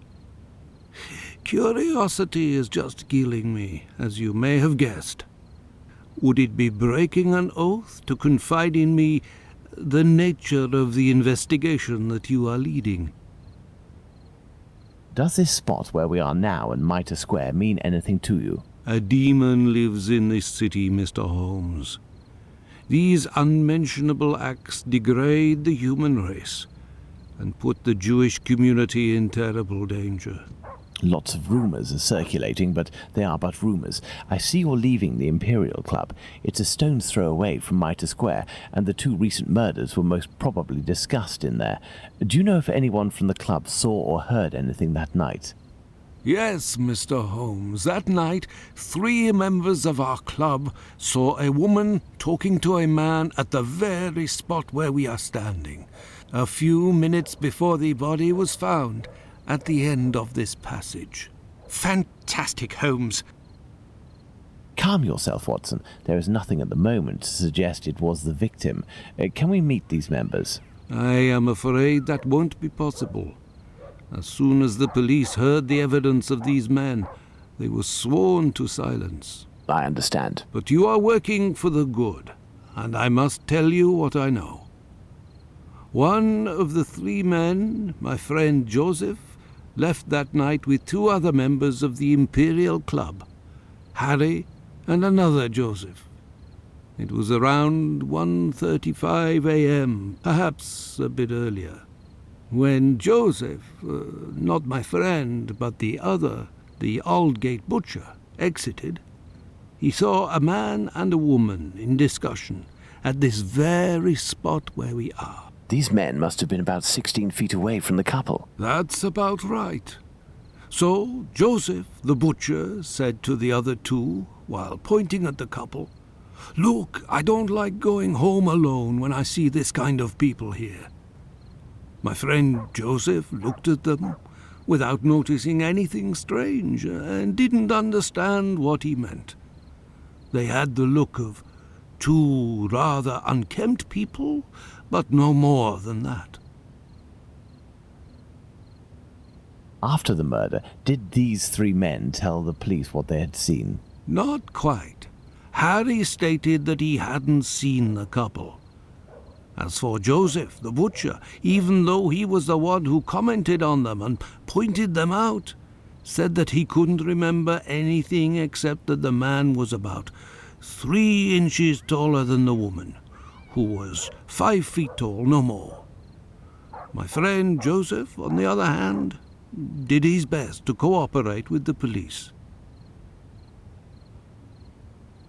Speaker 8: Curiosity is just killing me, as you may have guessed. Would it be breaking an oath to confide in me the nature of the investigation that you are leading?
Speaker 1: Does this spot where we are now in Mitre Square mean anything to you?
Speaker 8: A demon lives in this city, Mr. Holmes. These unmentionable acts degrade the human race and put the Jewish community in terrible danger.
Speaker 1: Lots of rumours are circulating, but they are but rumours. I see you're leaving the Imperial Club. It's a stone's throw away from Mitre Square, and the two recent murders were most probably discussed in there. Do you know if anyone from the club saw or heard anything that night?
Speaker 8: Yes, Mr. Holmes. That night, 3 members of our club saw a woman talking to a man at the very spot where we are standing, a few minutes before the body was found at the end of this passage.
Speaker 2: Fantastic, Holmes.
Speaker 1: Calm yourself, Watson. There is nothing at the moment to suggest it was the victim. Can we meet these members?
Speaker 8: I am afraid that won't be possible. As soon as the police heard the evidence of these men, they were sworn to silence.
Speaker 1: I understand.
Speaker 8: But you are working for the good, and I must tell you what I know. One of the 3 men, my friend Joseph, left that night with 2 other members of the Imperial Club, Harry and another Joseph. It was around 1:35 a.m., perhaps a bit earlier. When Joseph, not my friend, but the other, the Aldgate butcher, exited, he saw a man and a woman in discussion at this very spot where we are.
Speaker 1: These men must have been about 16 feet away from the couple.
Speaker 8: That's about right. So Joseph, the butcher, said to the other 2, while pointing at the couple, "Look, I don't like going home alone when I see this kind of people here." My friend Joseph looked at them without noticing anything strange and didn't understand what he meant. They had the look of 2 rather unkempt people, but no more than that.
Speaker 1: After the murder, did these 3 men tell the police what they had seen?
Speaker 8: Not quite. Harry stated that he hadn't seen the couple. As for Joseph, the butcher, even though he was the one who commented on them and pointed them out, said that he couldn't remember anything except that the man was about 3 inches taller than the woman, who was 5 feet tall, no more. My friend Joseph, on the other hand, did his best to cooperate with the police.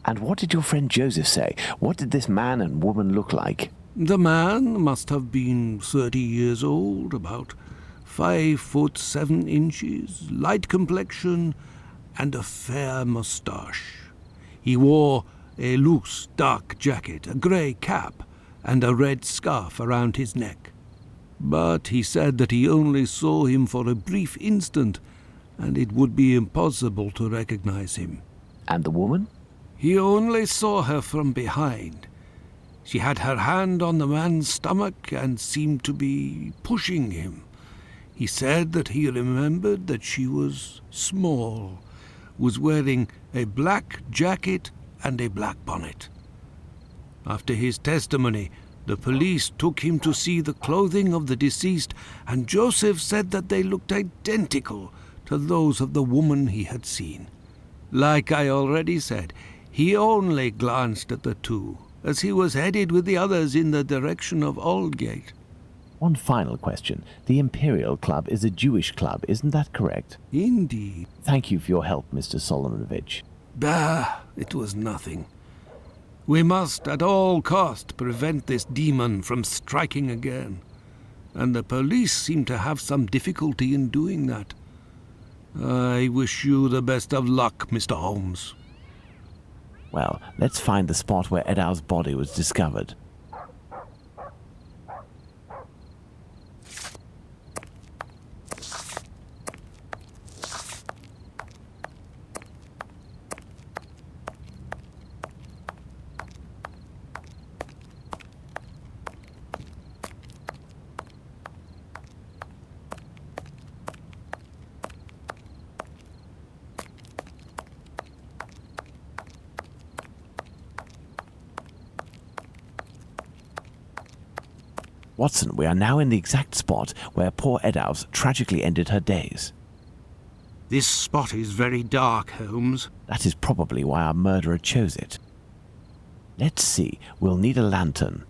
Speaker 1: And what did your friend Joseph say? What did this man and woman look like?
Speaker 8: The man must have been 30 years old, about 5 foot 7 inches, light complexion, and a fair moustache. He wore a loose, dark jacket, a grey cap, and a red scarf around his neck. But he said that he only saw him for a brief instant, and it would be impossible to recognize him.
Speaker 1: And the woman?
Speaker 8: He only saw her from behind. She had her hand on the man's stomach and seemed to be pushing him. He said that he remembered that she was small, was wearing a black jacket and a black bonnet. After his testimony, the police took him to see the clothing of the deceased, and Joseph said that they looked identical to those of the woman he had seen. Like I already said, he only glanced at the two, as he was headed with the others in the direction of Aldgate.
Speaker 1: One final question. The Imperial Club is a Jewish club, isn't that correct?
Speaker 8: Indeed.
Speaker 1: Thank you for your help, Mr. Solomonovich.
Speaker 8: Bah, it was nothing. We must at all cost prevent this demon from striking again, and the police seem to have some difficulty in doing that. I wish you the best of luck, Mr. Holmes.
Speaker 1: Well, let's find the spot where Edow's body was discovered. Watson, we are now in the exact spot where poor Eddowes tragically ended her days.
Speaker 2: This spot is very dark, Holmes.
Speaker 1: That is probably why our murderer chose it. Let's see, we'll need a lantern.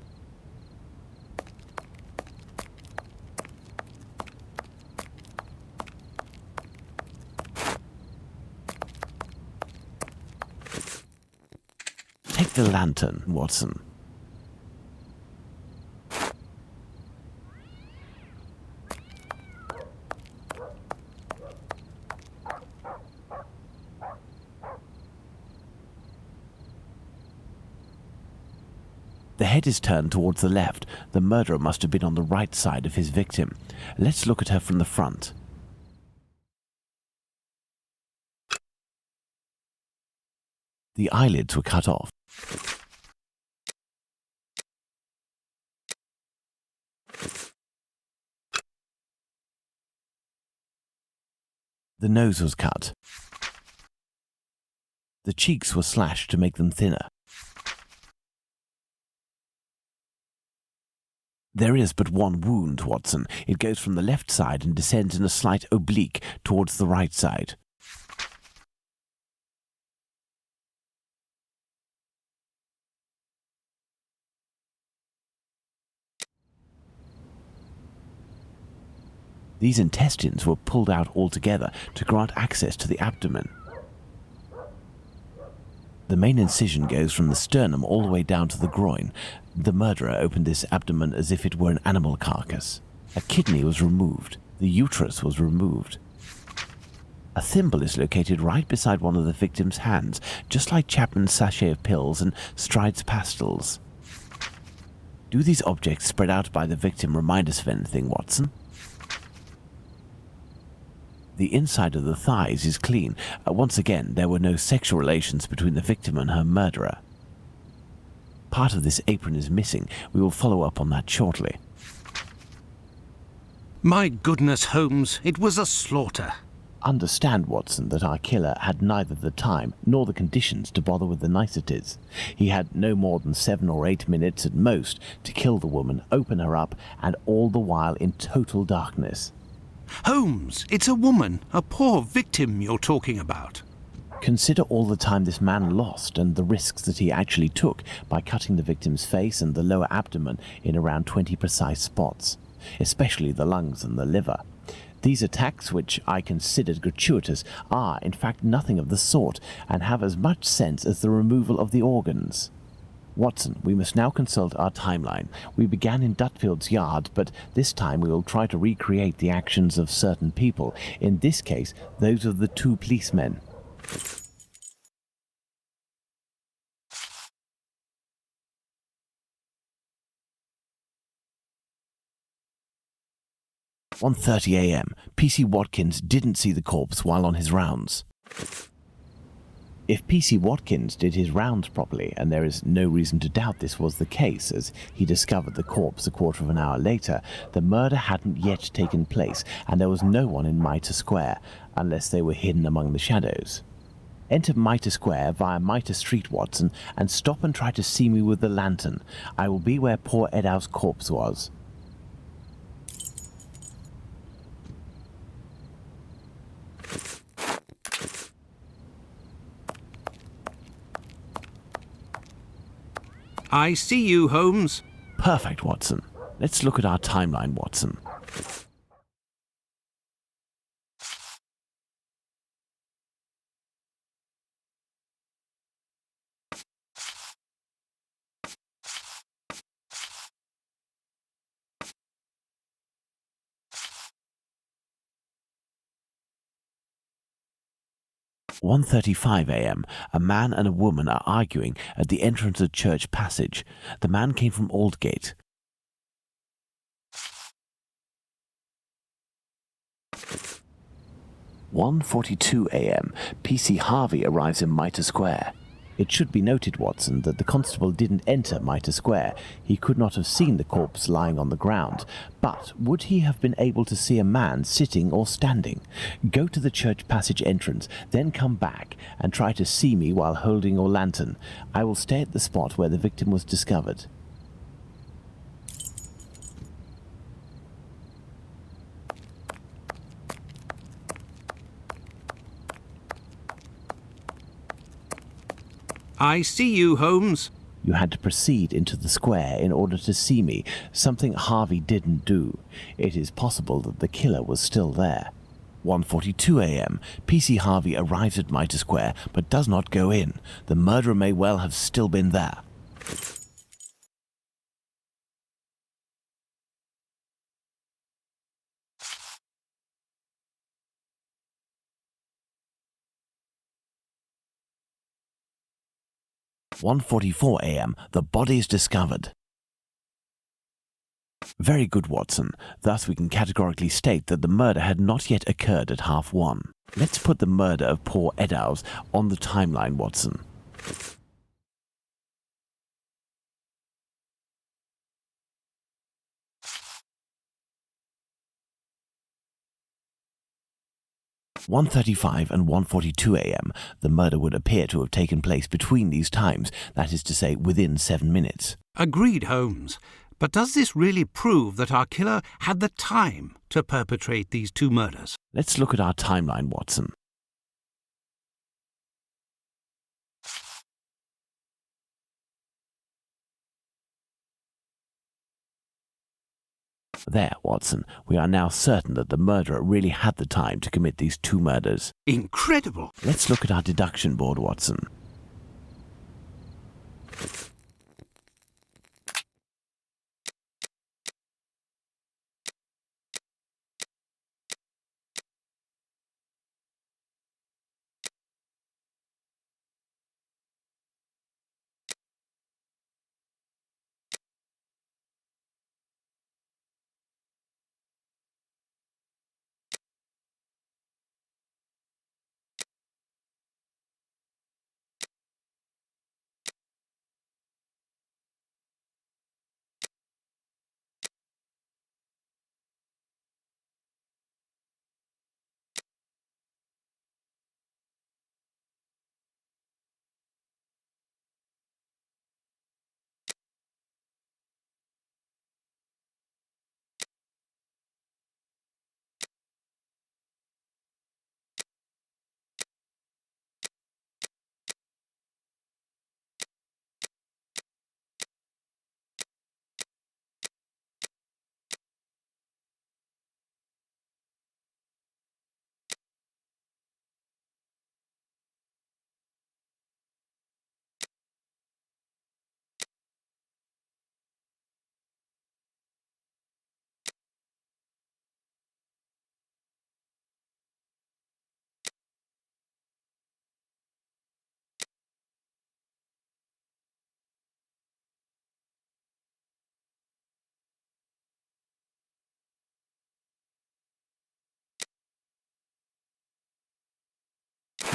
Speaker 1: Take the lantern, Watson. The head is turned towards the left. The murderer must have been on the right side of his victim. Let's look at her from the front. The eyelids were cut off. The nose was cut. The cheeks were slashed to make them thinner. There is but one wound, Watson. It goes from the left side and descends in a slight oblique towards the right side. These intestines were pulled out altogether to grant access to the abdomen. The main incision goes from the sternum all the way down to the groin. The murderer opened this abdomen as if it were an animal carcass. A kidney was removed. The uterus was removed. A thimble is located right beside one of the victim's hands, just like Chapman's sachet of pills and Stride's pastils. Do these objects spread out by the victim remind us of anything, Watson? The inside of the thighs is clean. Once again, there were no sexual relations between the victim and her murderer. Part of this apron is missing. We will follow up on that shortly.
Speaker 2: My goodness, Holmes, it was a slaughter.
Speaker 1: Understand, Watson, that our killer had neither the time nor the conditions to bother with the niceties. He had no more than 7 or 8 minutes at most to kill the woman, open her up, and all the while in total darkness.
Speaker 2: Holmes, it's a woman, a poor victim you're talking about.
Speaker 1: Consider all the time this man lost and the risks that he actually took by cutting the victim's face and the lower abdomen in around 20 precise spots, especially the lungs and the liver. These attacks, which I considered gratuitous, are in fact nothing of the sort and have as much sense as the removal of the organs. Watson, we must now consult our timeline. We began in Dutfield's yard, but this time we will try to recreate the actions of certain people, in this case, those of the 2 policemen. At 1:30 a.m. P.C. Watkins didn't see the corpse while on his rounds. If PC Watkins did his rounds properly, and there is no reason to doubt this was the case, as he discovered the corpse a quarter of an hour later, the murder hadn't yet taken place, and there was no one in Mitre Square, unless they were hidden among the shadows. Enter Mitre Square via Mitre Street, Watson, and stop and try to see me with the lantern. I will be where poor Edow's corpse was.
Speaker 2: I see you, Holmes.
Speaker 1: Perfect, Watson. Let's look at our timeline, Watson. "1:35 a.m. A man and a woman are arguing at the entrance of Church Passage. The man came from Aldgate. 1:42 a.m. PC Harvey arrives in Mitre Square. It should be noted, Watson, that the constable didn't enter Mitre Square. He could not have seen the corpse lying on the ground. But would he have been able to see a man sitting or standing? Go to the Church Passage entrance, then come back and try to see me while holding your lantern. I will stay at the spot where the victim was discovered."
Speaker 2: I see you, Holmes.
Speaker 1: You had to proceed into the square in order to see me, something Harvey didn't do. It is possible that the killer was still there. 1:42 a.m. PC Harvey arrives at Mitre Square but does not go in. The murderer may well have still been there. "1:44 a.m. The body is discovered." Very good, Watson. Thus we can categorically state that the murder had not yet occurred at 1:30. Let's put the murder of poor Eddowes on the timeline, Watson. "1:35 and 1:42 a.m. The murder would appear to have taken place between these times, that is to say, within 7 minutes.
Speaker 2: Agreed, Holmes. But does this really prove that our killer had the time to perpetrate these two murders?
Speaker 1: Let's look at our timeline, Watson. There, Watson. We are now certain that the murderer really had the time to commit these two murders.
Speaker 2: Incredible!
Speaker 1: Let's look at our deduction board, Watson.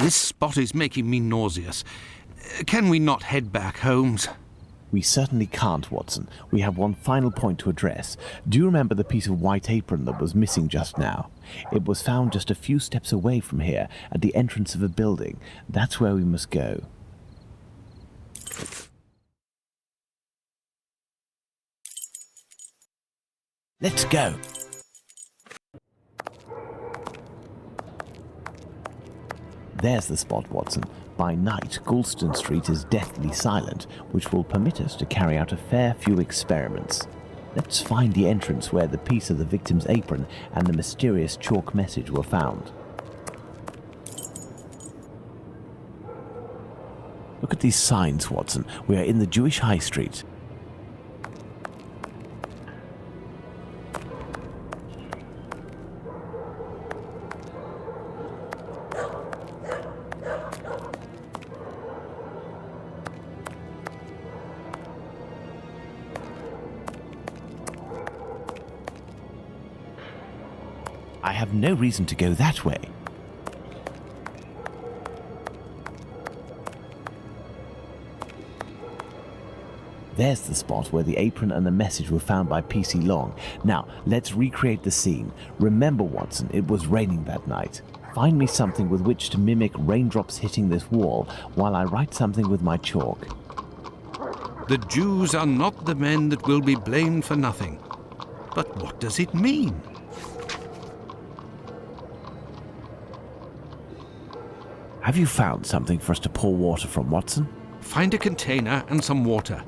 Speaker 2: This spot is making me nauseous. Can we not head back, Holmes?
Speaker 1: We certainly can't, Watson. We have one final point to address. Do you remember the piece of white apron that was missing just now? It was found just a few steps away from here, at the entrance of a building. That's where we must go. Let's go. There's the spot, Watson. By night, Goulston Street is deathly silent, which will permit us to carry out a fair few experiments. Let's find the entrance where the piece of the victim's apron and the mysterious chalk message were found. Look at these signs, Watson. We are in the Jewish High Street. I have no reason to go that way. There's the spot where the apron and the message were found by P.C. Long. Now, let's recreate the scene. Remember, Watson, it was raining that night. Find me something with which to mimic raindrops hitting this wall while I write something with my chalk.
Speaker 2: The Jews are not the men that will be blamed for nothing. But what does it mean?
Speaker 1: Have you found something for us to pour water from, Watson?
Speaker 2: Find a container and some water.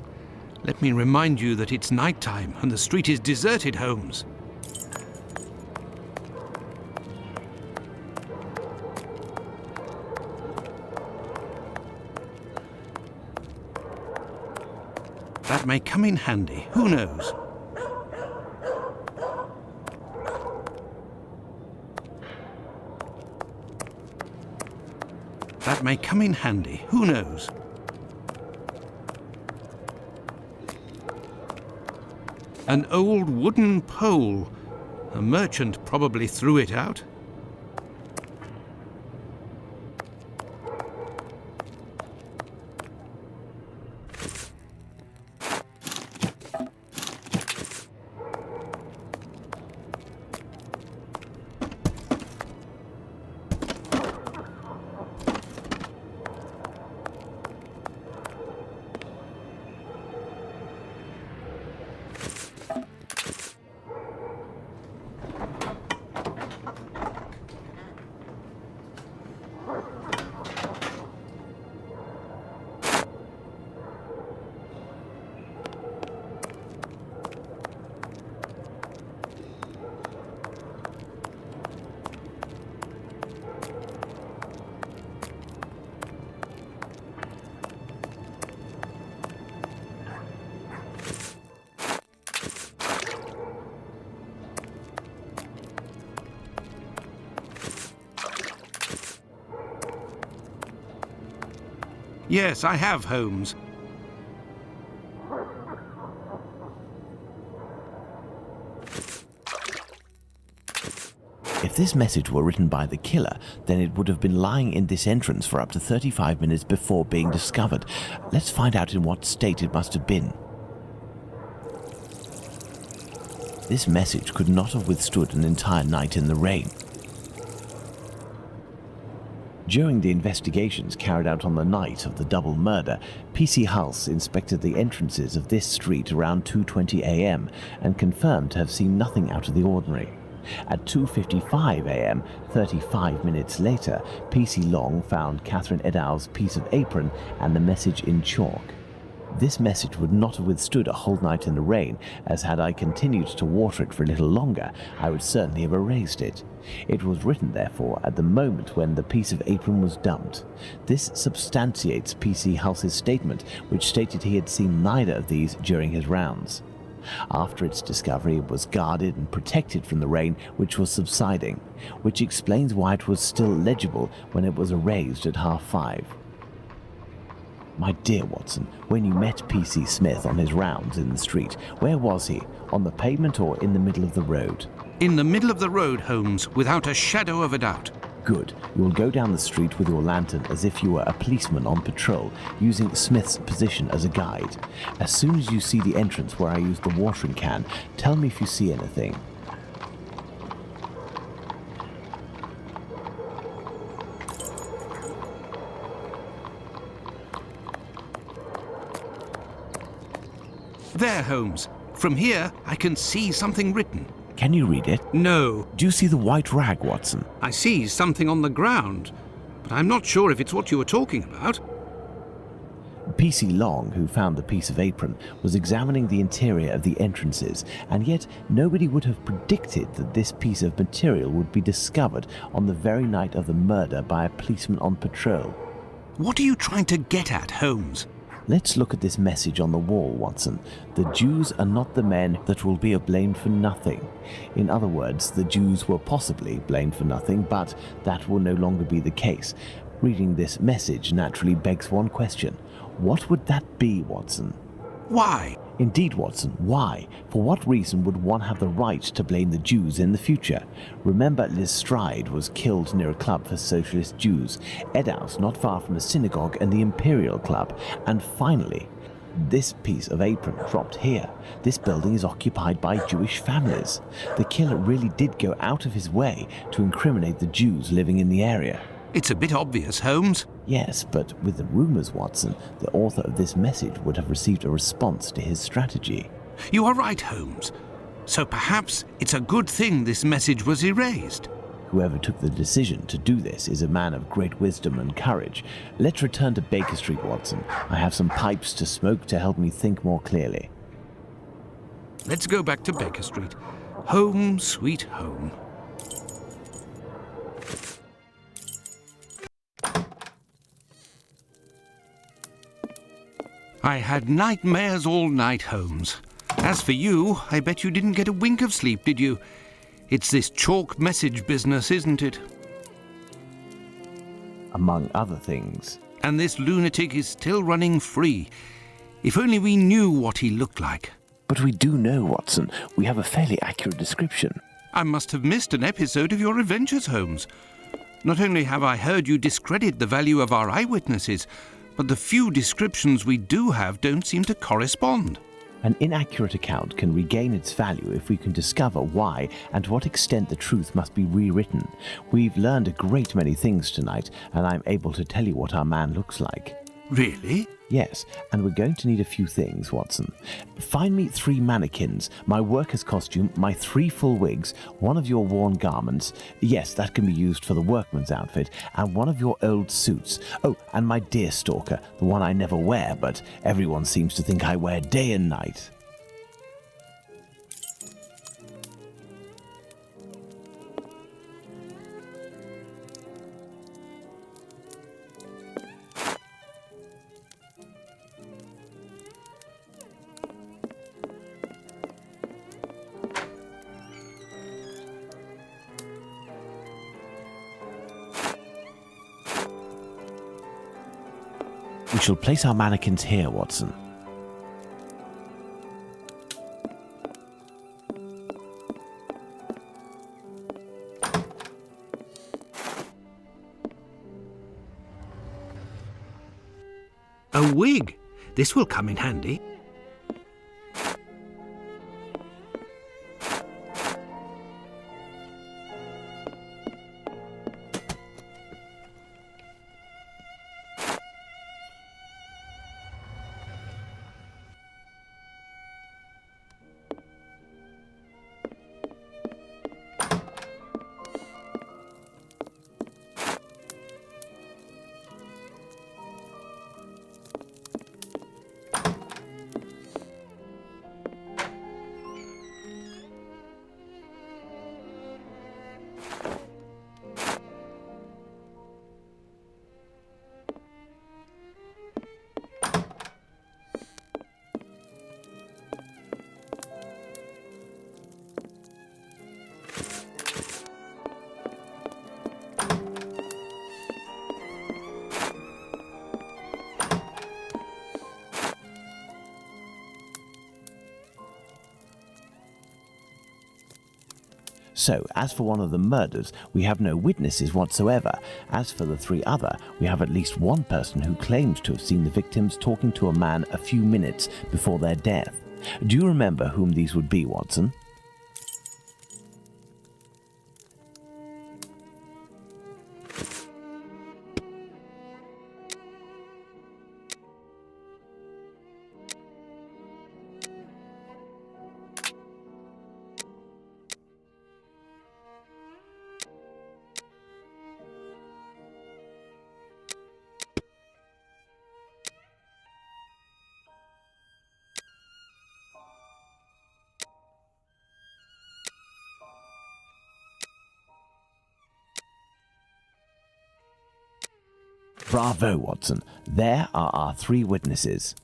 Speaker 2: Let me remind you that it's night time and the street is deserted, Holmes. That may come in handy. Who knows? That may come in handy. Who knows? An old wooden pole. A merchant probably threw it out. Yes, I have, Holmes.
Speaker 1: If this message were written by the killer, then it would have been lying in this entrance for up to 35 minutes before being discovered. Let's find out in what state it must have been. This message could not have withstood an entire night in the rain. During the investigations carried out on the night of the double murder, P.C. Hulse inspected the entrances of this street around 2:20 a.m. and confirmed to have seen nothing out of the ordinary. At 2:55 a.m., 35 minutes later, P.C. Long found Catherine Edow's piece of apron and the message in chalk. This message would not have withstood a whole night in the rain, as had I continued to water it for a little longer, I would certainly have erased it. It was written, therefore, at the moment when the piece of apron was dumped. This substantiates P.C. Hulse's statement, which stated he had seen neither of these during his rounds. After its discovery, it was guarded and protected from the rain, which was subsiding, which explains why it was still legible when it was erased at 5:30. My dear Watson, when you met P.C. Smith on his rounds in the street, where was he? On the pavement or in the middle of the road?
Speaker 2: In the middle of the road, Holmes, without a shadow of a doubt.
Speaker 1: Good. You will go down the street with your lantern as if you were a policeman on patrol, using Smith's position as a guide. As soon as you see the entrance where I used the watering can, tell me if you see anything.
Speaker 2: There, Holmes. From here, I can see something written.
Speaker 1: Can you read it?
Speaker 2: No.
Speaker 1: Do you see the white rag, Watson?
Speaker 2: I see something on the ground, but I'm not sure if it's what you were talking about.
Speaker 1: P.C. Long, who found the piece of apron, was examining the interior of the entrances, and yet nobody would have predicted that this piece of material would be discovered on the very night of the murder by a policeman on patrol.
Speaker 2: What are you trying to get at, Holmes?
Speaker 1: Let's look at this message on the wall, Watson. The Jews are not the men that will be blamed for nothing. In other words, the Jews were possibly blamed for nothing, but that will no longer be the case. Reading this message naturally begs one question. What would that be, Watson?
Speaker 2: Why?
Speaker 1: Indeed, Watson, why? For what reason would one have the right to blame the Jews in the future? Remember, Lestrade was killed near a club for socialist Jews, Edaus not far from a synagogue and the Imperial Club, and finally, this piece of apron dropped here. This building is occupied by Jewish families. The killer really did go out of his way to incriminate the Jews living in the area.
Speaker 2: It's a bit obvious, Holmes.
Speaker 1: Yes, but with the rumours, Watson, the author of this message would have received a response to his strategy.
Speaker 2: You are right, Holmes. So perhaps it's a good thing this message was erased.
Speaker 1: Whoever took the decision to do this is a man of great wisdom and courage. Let's return to Baker Street, Watson. I have some pipes to smoke to help me think more clearly.
Speaker 2: Let's go back to Baker Street. Home, sweet home. I had nightmares all night, Holmes. As for you, I bet you didn't get a wink of sleep, did you? It's this chalk message business, isn't it?
Speaker 1: Among other things.
Speaker 2: And this lunatic is still running free. If only we knew what he looked like.
Speaker 1: But we do know, Watson. We have a fairly accurate description.
Speaker 2: I must have missed an episode of your adventures, Holmes. Not only have I heard you discredit the value of our eyewitnesses, but the few descriptions we do have don't seem to correspond.
Speaker 1: An inaccurate account can regain its value if we can discover why and to what extent the truth must be rewritten. We've learned a great many things tonight, and I'm able to tell you what our man looks like.
Speaker 2: Really?
Speaker 1: Yes, and we're going to need a few things, Watson. Find me 3 mannequins, my worker's costume, my 3 full wigs, one of your worn garments, yes, that can be used for the workman's outfit, and one of your old suits. Oh, and my deerstalker, the one I never wear, but everyone seems to think I wear day and night. We shall place our mannequins here, Watson.
Speaker 2: A wig. This will come in handy.
Speaker 1: So, as for one of the murders, we have no witnesses whatsoever. As for the three other, we have at least one person who claims to have seen the victims talking to a man a few minutes before their death. Do you remember whom these would be, Watson? Bravo, Watson. There are our three witnesses.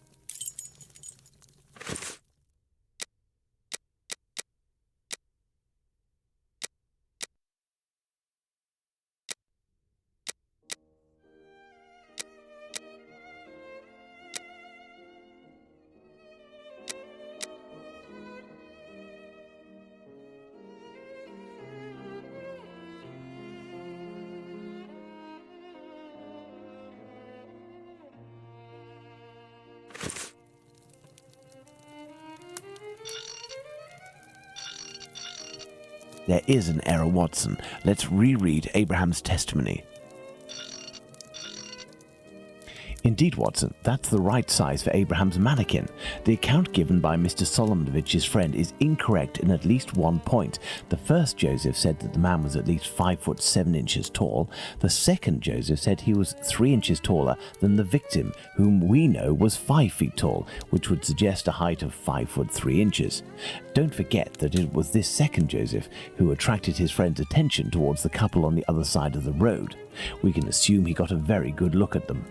Speaker 1: There is an error, Watson. Let's reread Abraham's testimony. Indeed, Watson, that's the right size for Abraham's mannequin. The account given by Mr. Solomonovich's friend is incorrect in at least one point. The first Joseph said that the man was at least 5 foot 7 inches tall. The second Joseph said he was 3 inches taller than the victim, whom we know was 5 feet tall, which would suggest a height of 5 foot 3 inches. Don't forget that it was this second Joseph who attracted his friend's attention towards the couple on the other side of the road. We can assume he got a very good look at them.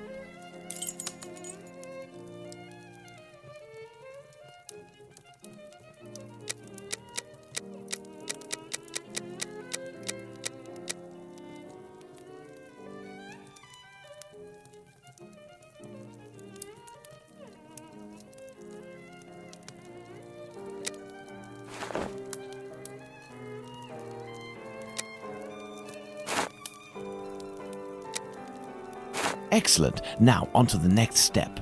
Speaker 1: Excellent. Now, on to the next step.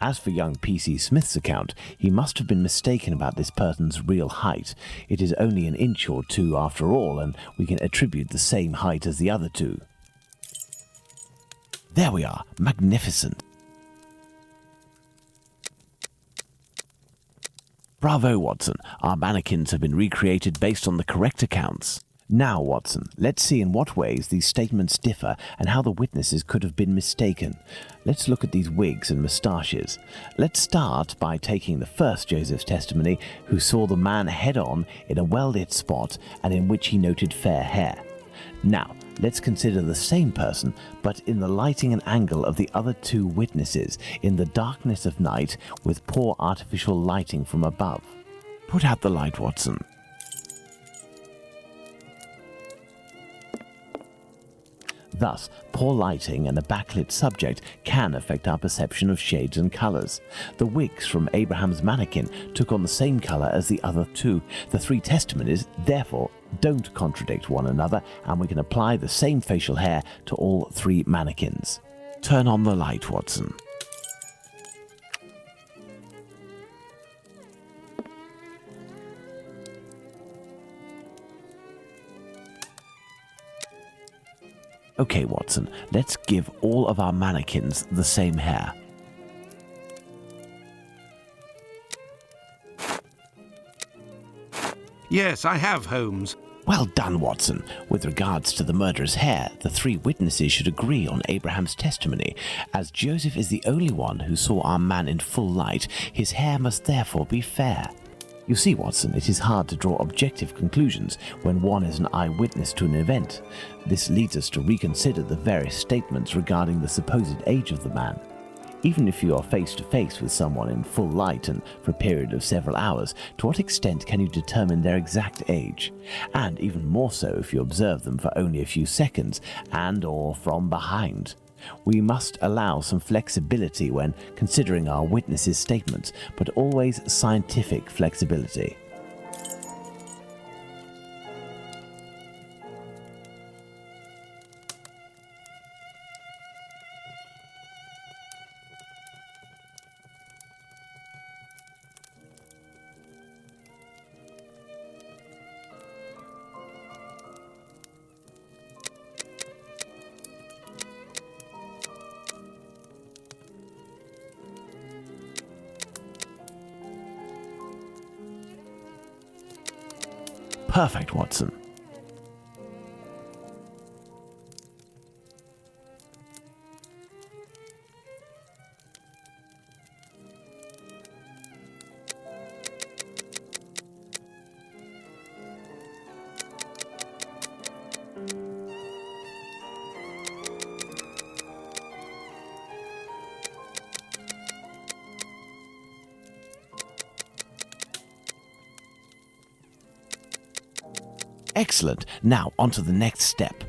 Speaker 1: As for young P.C. Smith's account, he must have been mistaken about this person's real height. It is only an inch or two after all, and we can attribute the same height as the other two. There we are. Magnificent. Bravo, Watson. Our mannequins have been recreated based on the correct accounts. Now, Watson, let's see in what ways these statements differ and how the witnesses could have been mistaken. Let's look at these wigs and moustaches. Let's start by taking the first Joseph's testimony, who saw the man head-on in a well-lit spot and in which he noted fair hair. Now, let's consider the same person, but in the lighting and angle of the other two witnesses, in the darkness of night with poor artificial lighting from above. Put out the light, Watson. Thus, poor lighting and a backlit subject can affect our perception of shades and colours. The wigs from Abraham's mannequin took on the same colour as the other two. The three testimonies, therefore, don't contradict one another, and we can apply the same facial hair to all three mannequins. Turn on the light, Watson. Okay, Watson, let's give all of our mannequins the same hair.
Speaker 2: Yes, I have, Holmes.
Speaker 1: Well done, Watson. With regards to the murderer's hair, the three witnesses should agree on Abraham's testimony. As Joseph is the only one who saw our man in full light, his hair must therefore be fair. You see, Watson, it is hard to draw objective conclusions when one is an eyewitness to an event. This leads us to reconsider the various statements regarding the supposed age of the man. Even if you are face to face with someone in full light and for a period of several hours, to what extent can you determine their exact age? And even more so if you observe them for only a few seconds and or from behind. We must allow some flexibility when considering our witnesses' statements, but always scientific flexibility. Perfect, Watson. Excellent. Now, on to the next step.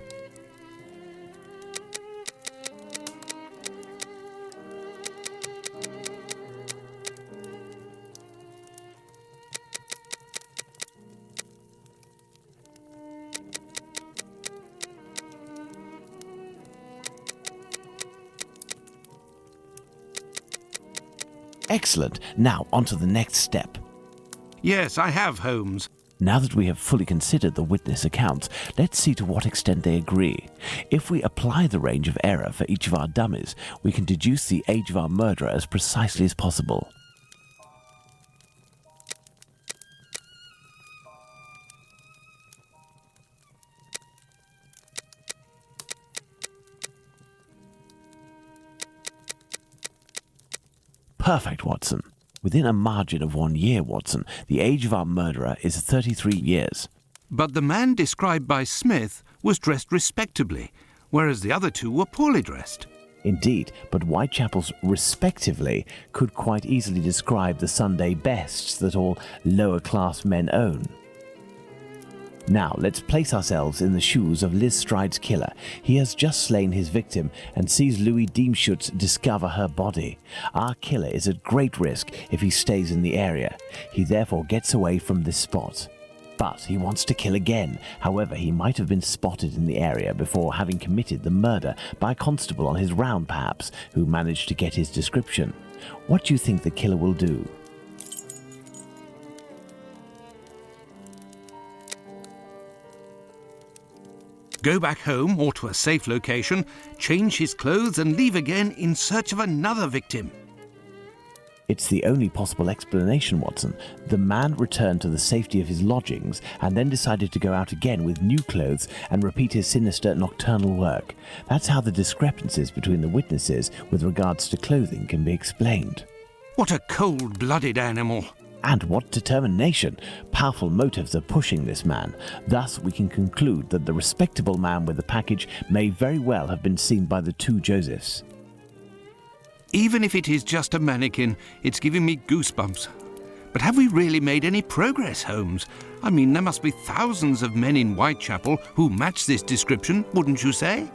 Speaker 1: Excellent. Now, on to the next step.
Speaker 2: Yes, I have, Holmes.
Speaker 1: Now that we have fully considered the witness accounts, let's see to what extent they agree. If we apply the range of error for each of our dummies, we can deduce the age of our murderer as precisely as possible. Perfect, Watson. Within a margin of 1 year, Watson, the age of our murderer is 33 years.
Speaker 2: But the man described by Smith was dressed respectably, whereas the other two were poorly dressed.
Speaker 1: Indeed, but Whitechapel's respectively could quite easily describe the Sunday bests that all lower-class men own. Now, let's place ourselves in the shoes of Liz Stride's killer. He has just slain his victim and sees Louis Diemschutz discover her body. Our killer is at great risk if he stays in the area. He therefore gets away from this spot. But he wants to kill again. However, he might have been spotted in the area before having committed the murder by a constable on his round, perhaps, who managed to get his description. What do you think the killer will do?
Speaker 2: Go back home or to a safe location, change his clothes and leave again in search of another victim.
Speaker 1: It's the only possible explanation, Watson. The man returned to the safety of his lodgings and then decided to go out again with new clothes and repeat his sinister nocturnal work. That's how the discrepancies between the witnesses with regards to clothing can be explained.
Speaker 2: What a cold-blooded animal.
Speaker 1: And what determination! Powerful motives are pushing this man. Thus, we can conclude that the respectable man with the package may very well have been seen by the two Josephs.
Speaker 2: Even if it is just a mannequin, it's giving me goosebumps. But have we really made any progress, Holmes? I mean, there must be thousands of men in Whitechapel who match this description, wouldn't you say?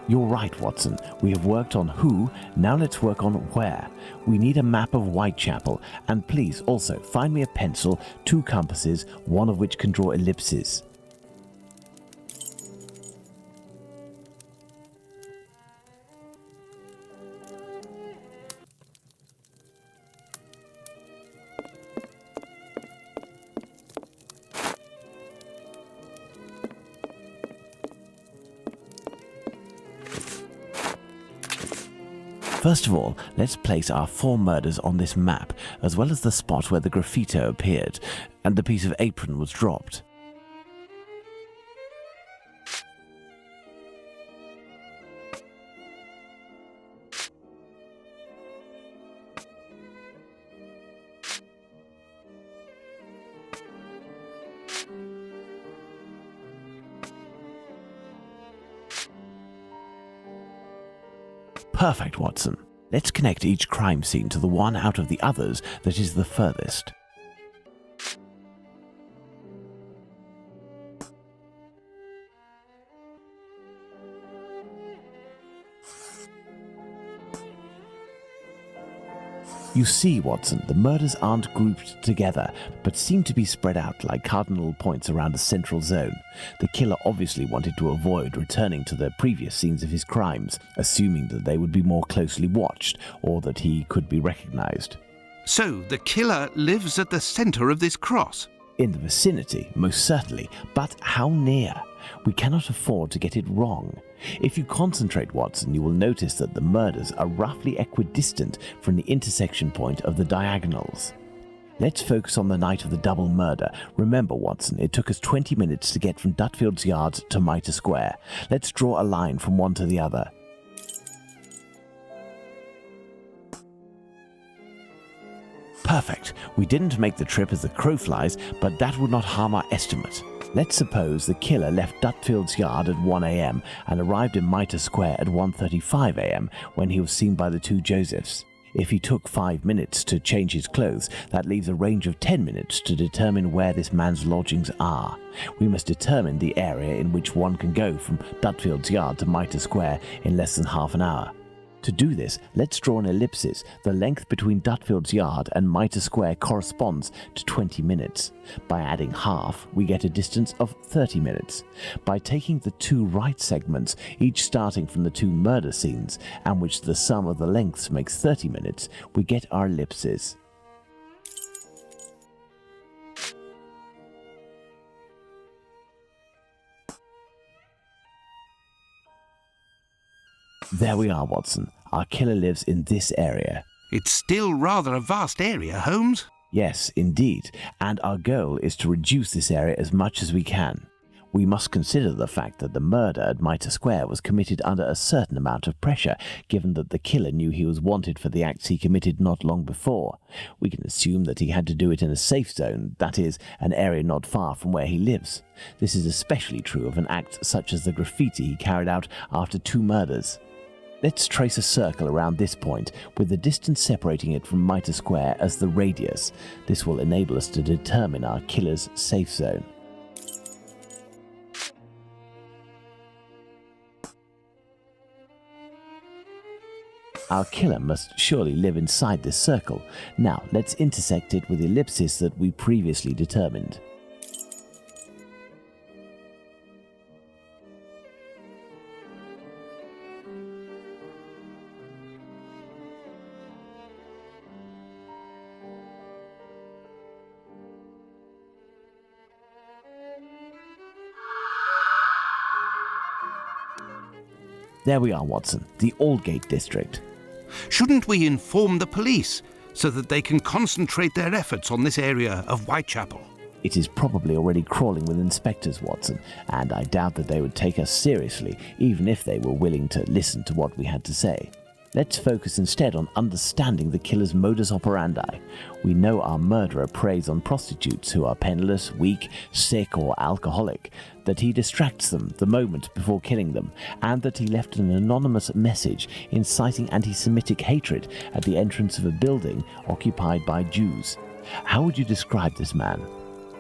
Speaker 1: You're right, Watson. We have worked on who, now let's work on where. We need a map of Whitechapel, and please also find me a pencil, 2 compasses, one of which can draw ellipses. First of all, let's place our 4 murders on this map, as well as the spot where the graffito appeared and the piece of apron was dropped. Perfect, Watson. Let's connect each crime scene to the one out of the others that is the furthest. You see, Watson, the murders aren't grouped together, but seem to be spread out like cardinal points around a central zone. The killer obviously wanted to avoid returning to the previous scenes of his crimes, assuming that they would be more closely watched, or that he could be recognized.
Speaker 2: So, the killer lives at the centre of this cross?
Speaker 1: In the vicinity, most certainly, but how near? We cannot afford to get it wrong. If you concentrate, Watson, you will notice that the murders are roughly equidistant from the intersection point of the diagonals. Let's focus on the night of the double murder. Remember, Watson, it took us 20 minutes to get from Dutfield's Yard to Mitre Square. Let's draw a line from one to the other. Perfect. We didn't make the trip as the crow flies, but that would not harm our estimate. Let's suppose the killer left Dutfield's Yard at 1 a.m. and arrived in Mitre Square at 1:35 a.m. when he was seen by the two Josephs. If he took 5 minutes to change his clothes, that leaves a range of 10 minutes to determine where this man's lodgings are. We must determine the area in which one can go from Dutfield's Yard to Mitre Square in less than half an hour. To do this, let's draw an ellipsis. The length between Dutfield's Yard and Mitre Square corresponds to 20 minutes. By adding half, we get a distance of 30 minutes. By taking the 2 right segments, each starting from the 2 murder scenes, and which the sum of the lengths makes 30 minutes, we get our ellipses. There we are, Watson. Our killer lives in this area.
Speaker 2: It's still rather a vast area, Holmes.
Speaker 1: Yes, indeed, and our goal is to reduce this area as much as we can. We must consider the fact that the murder at Mitre Square was committed under a certain amount of pressure, given that the killer knew he was wanted for the acts he committed not long before. We can assume that he had to do it in a safe zone, that is, an area not far from where he lives. This is especially true of an act such as the graffiti he carried out after 2 murders. Let's trace a circle around this point, with the distance separating it from Mitre Square as the radius. This will enable us to determine our killer's safe zone. Our killer must surely live inside this circle. Now, let's intersect it with the ellipsis that we previously determined. There we are, Watson, the Aldgate district.
Speaker 2: Shouldn't we inform the police? so that they can concentrate their efforts on this area of Whitechapel.
Speaker 1: It is probably already crawling with inspectors, Watson, and I doubt that they would take us seriously, even if they were willing to listen to what we had to say. Let's focus instead on understanding the killer's modus operandi. We know our murderer preys on prostitutes who are penniless, weak, sick, or alcoholic, that he distracts them the moment before killing them, and that he left an anonymous message inciting anti-Semitic hatred at the entrance of a building occupied by Jews. How would you describe this man?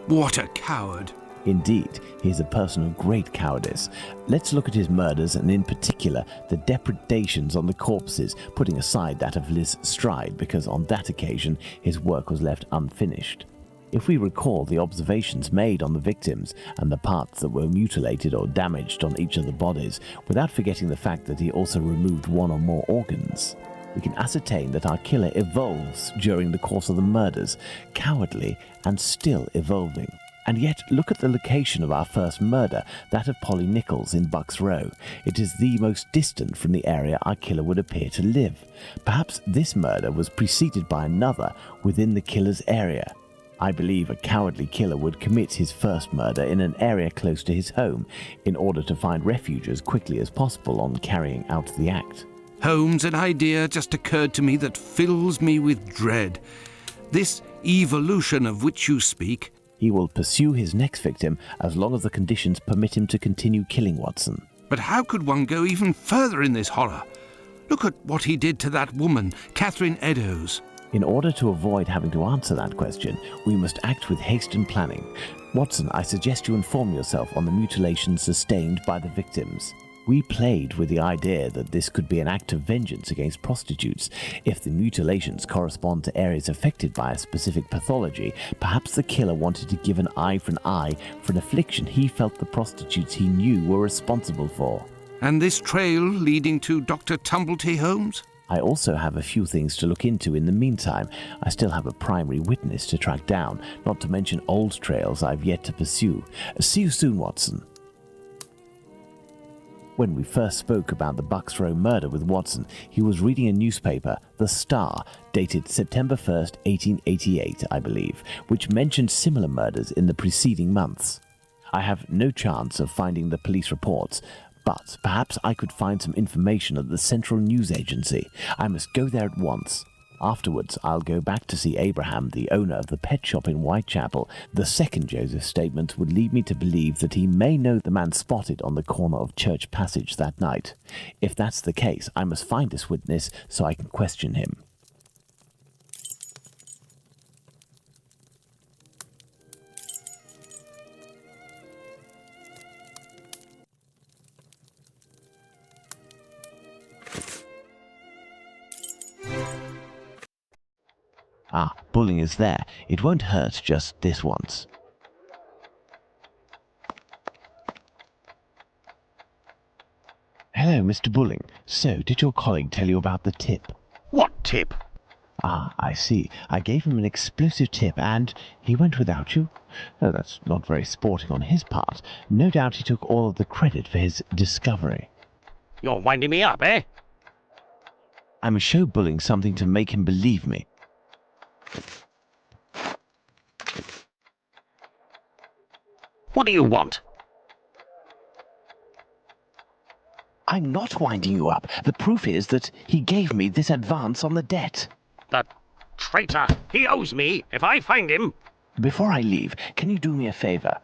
Speaker 2: What a coward!
Speaker 1: Indeed, he is a person of great cowardice. Let's look at his murders, and in particular, the depredations on the corpses, putting aside that of Liz Stride, because on that occasion his work was left unfinished. If we recall the observations made on the victims and the parts that were mutilated or damaged on each of the bodies, without forgetting the fact that he also removed one or more organs, we can ascertain that our killer evolves during the course of the murders, cowardly and still evolving. And yet, look at the location of our first murder, that of Polly Nichols in Bucks Row. It is the most distant from the area our killer would appear to live. Perhaps this murder was preceded by another within the killer's area. I believe a cowardly killer would commit his first murder in an area close to his home in order to find refuge as quickly as possible on carrying out the act.
Speaker 2: Holmes, an idea just occurred to me that fills me with dread. This evolution of which you speak.
Speaker 1: He will pursue his next victim as long as the conditions permit him to continue killing, Watson.
Speaker 2: But how could one go even further in this horror? Look at what he did to that woman, Catherine Eddowes.
Speaker 1: In order to avoid having to answer that question, we must act with haste and planning. Watson, I suggest you inform yourself on the mutilations sustained by the victims. We played with the idea that this could be an act of vengeance against prostitutes. If the mutilations correspond to areas affected by a specific pathology, perhaps the killer wanted to give an eye for an affliction he felt the prostitutes he knew were responsible for.
Speaker 2: And this trail leading to Dr. Tumblety, Holmes?
Speaker 1: I also have a few things to look into in the meantime. I still have a primary witness to track down, not to mention old trails I've yet to pursue. See you soon, Watson. When we first spoke about the Bucks Row murder with Watson, he was reading a newspaper, The Star, dated September 1st, 1888, I believe, which mentioned similar murders in the preceding months. I have no chance of finding the police reports, but perhaps I could find some information at the Central News Agency. I must go there at once. Afterwards, I'll go back to see Abraham, the owner of the pet shop in Whitechapel. The second Joseph's statement would lead me to believe that he may know the man spotted on the corner of Church Passage that night. If that's the case, I must find this witness so I can question him. Ah, Bulling is there. It won't hurt just this once. Hello, Mr. Bulling. So, did your colleague tell you about the tip?
Speaker 9: What tip?
Speaker 1: Ah, I see. I gave him an explosive tip and he went without you? Oh, that's not very sporting on his part. No doubt he took all of the credit for his discovery.
Speaker 9: You're winding me up, eh?
Speaker 1: I must show Bulling something to make him believe me.
Speaker 9: What do you want?
Speaker 1: I'm not winding you up. The proof is that he gave me this advance on the debt.
Speaker 9: The traitor! He owes me, if I find him.
Speaker 1: Before I leave, can you do me a favor?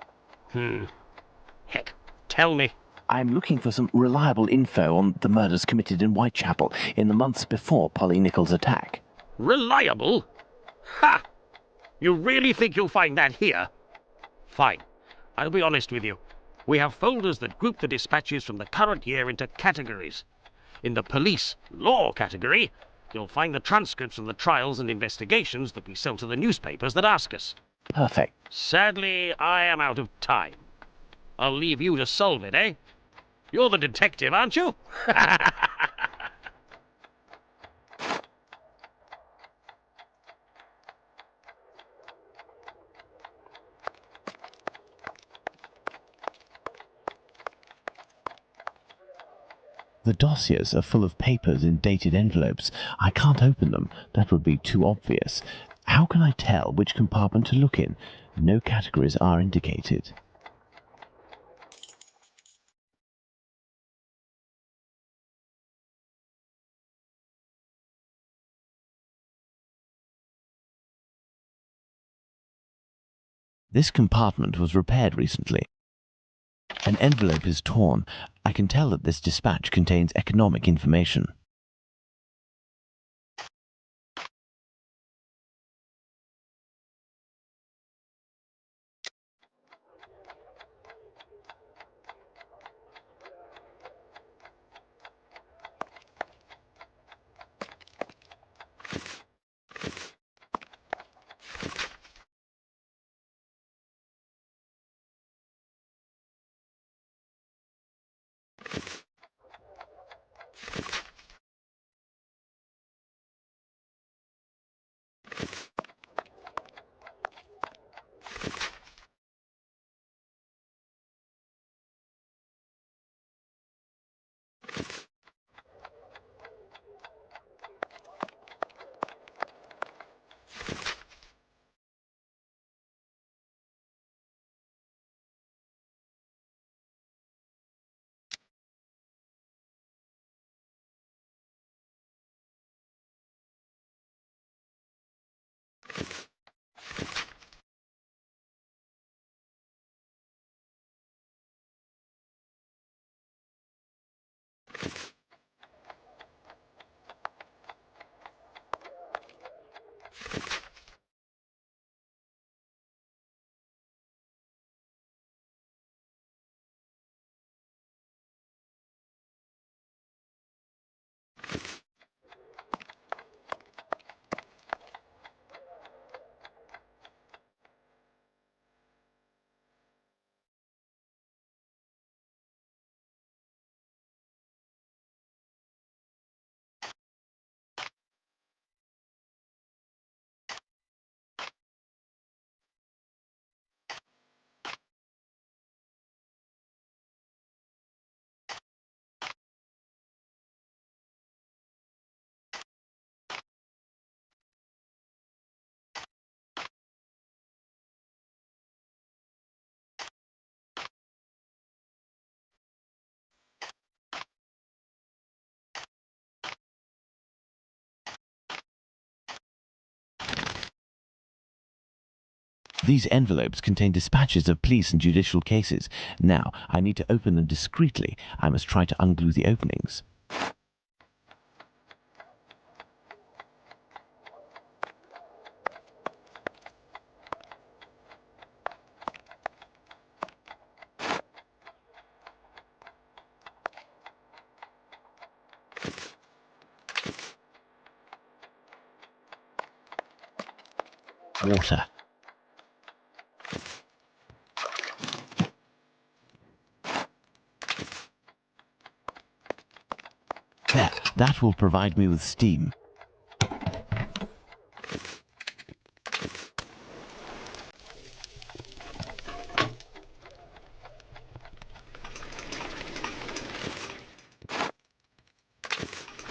Speaker 9: Heck, tell me.
Speaker 1: I'm looking for some reliable info on the murders committed in Whitechapel in the months before Polly Nichols' attack.
Speaker 9: Reliable? Ha! You really think you'll find that here? Fine. I'll be honest with you. We have folders that group the dispatches from the current year into categories. In the police law category, you'll find the transcripts from the trials and investigations that we sell to the newspapers that ask us.
Speaker 1: Perfect.
Speaker 9: Sadly, I am out of time. I'll leave you to solve it, eh? You're the detective, aren't you?
Speaker 1: The the dossiers are full of papers in dated envelopes. I can't open them. That would be too obvious. How can I tell which compartment to look in? No categories are indicated. This compartment was repaired recently. An envelope is torn. I can tell that this dispatch contains economic information. These envelopes contain dispatches of police and judicial cases. Now, I need to open them discreetly. I must try to unglue the openings. Water. There, that will provide me with steam.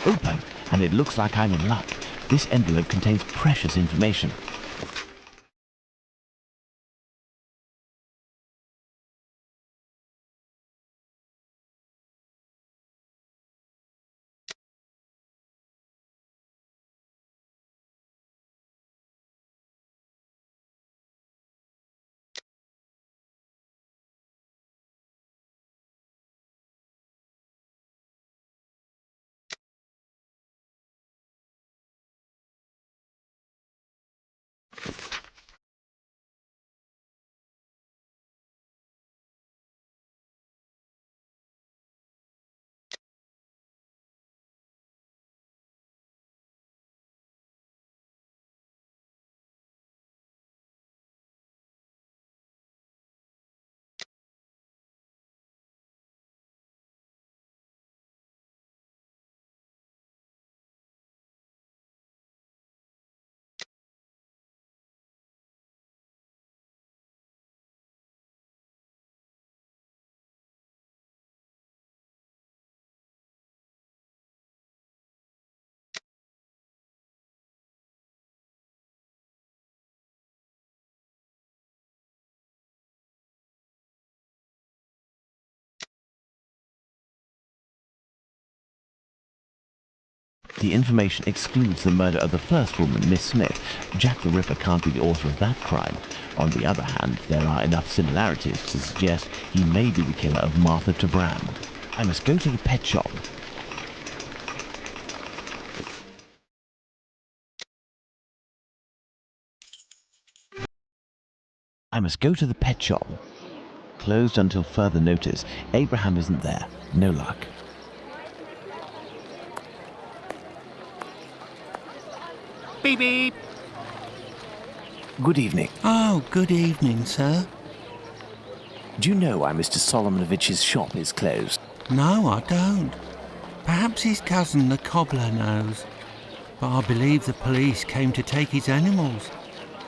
Speaker 1: Open, and it looks like I'm in luck. This envelope contains precious information. The information excludes the murder of the first woman, Miss Smith. Jack the Ripper can't be the author of that crime. On the other hand, there are enough similarities to suggest he may be the killer of Martha Brand. I must go to the pet shop. Closed until further notice. Abraham isn't there. No luck.
Speaker 2: Beep beep.
Speaker 1: Good evening.
Speaker 7: Oh, good evening, sir.
Speaker 1: Do you know why Mr. Solomonovich's shop is closed?
Speaker 7: No, I don't. Perhaps his cousin, the cobbler, knows. But I believe the police came to take his animals.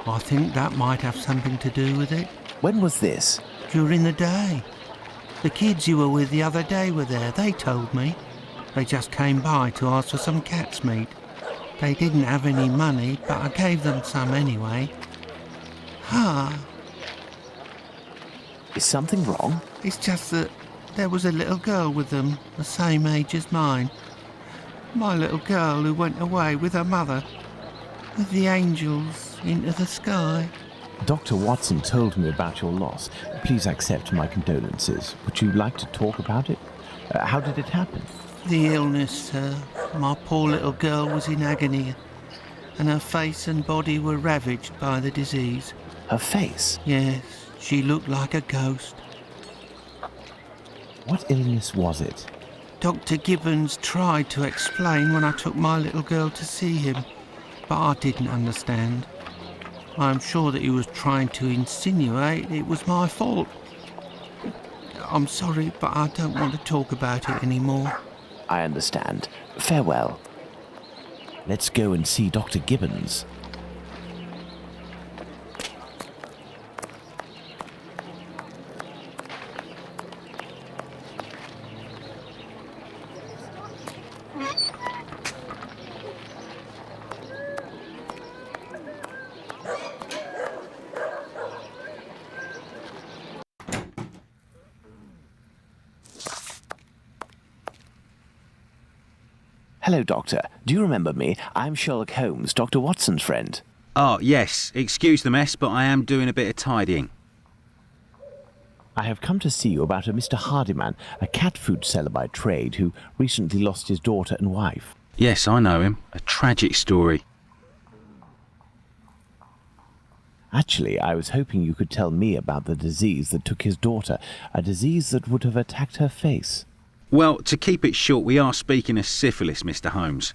Speaker 7: I think that might have something to do with it.
Speaker 1: When was this?
Speaker 7: During the day. The kids you were with the other day were there, they told me. They just came by to ask for some cat's meat. They didn't have any money, but I gave them some anyway.
Speaker 1: Is something wrong?
Speaker 7: It's just that there was a little girl with them, the same age as mine. My little girl who went away with her mother, with the angels into the sky.
Speaker 1: Dr. Watson told me about your loss. Please accept my condolences. Would you like to talk about it? How did it happen?
Speaker 7: The illness, sir. My poor little girl was in agony, and her face and body were ravaged by the disease.
Speaker 1: Her face?
Speaker 7: Yes, she looked like a ghost.
Speaker 1: What illness was it?
Speaker 7: Dr. Gibbons tried to explain when I took my little girl to see him, but I didn't understand. I'm sure that he was trying to insinuate it was my fault. I'm sorry, but I don't want to talk about it anymore.
Speaker 1: I understand. Farewell. Let's go and see Dr. Gibbons. Hello, Doctor. Do you remember me? I'm Sherlock Holmes, Dr. Watson's friend.
Speaker 5: Oh, yes. Excuse the mess, but I am doing a bit of tidying.
Speaker 1: I have come to see you about a Mr. Hardyman, a cat food seller by trade, who recently lost his daughter and wife.
Speaker 5: Yes, I know him. A tragic story.
Speaker 1: Actually, I was hoping you could tell me about the disease that took his daughter, a disease that would have attacked her face.
Speaker 5: Well, to keep it short, we are speaking of syphilis, Mr. Holmes.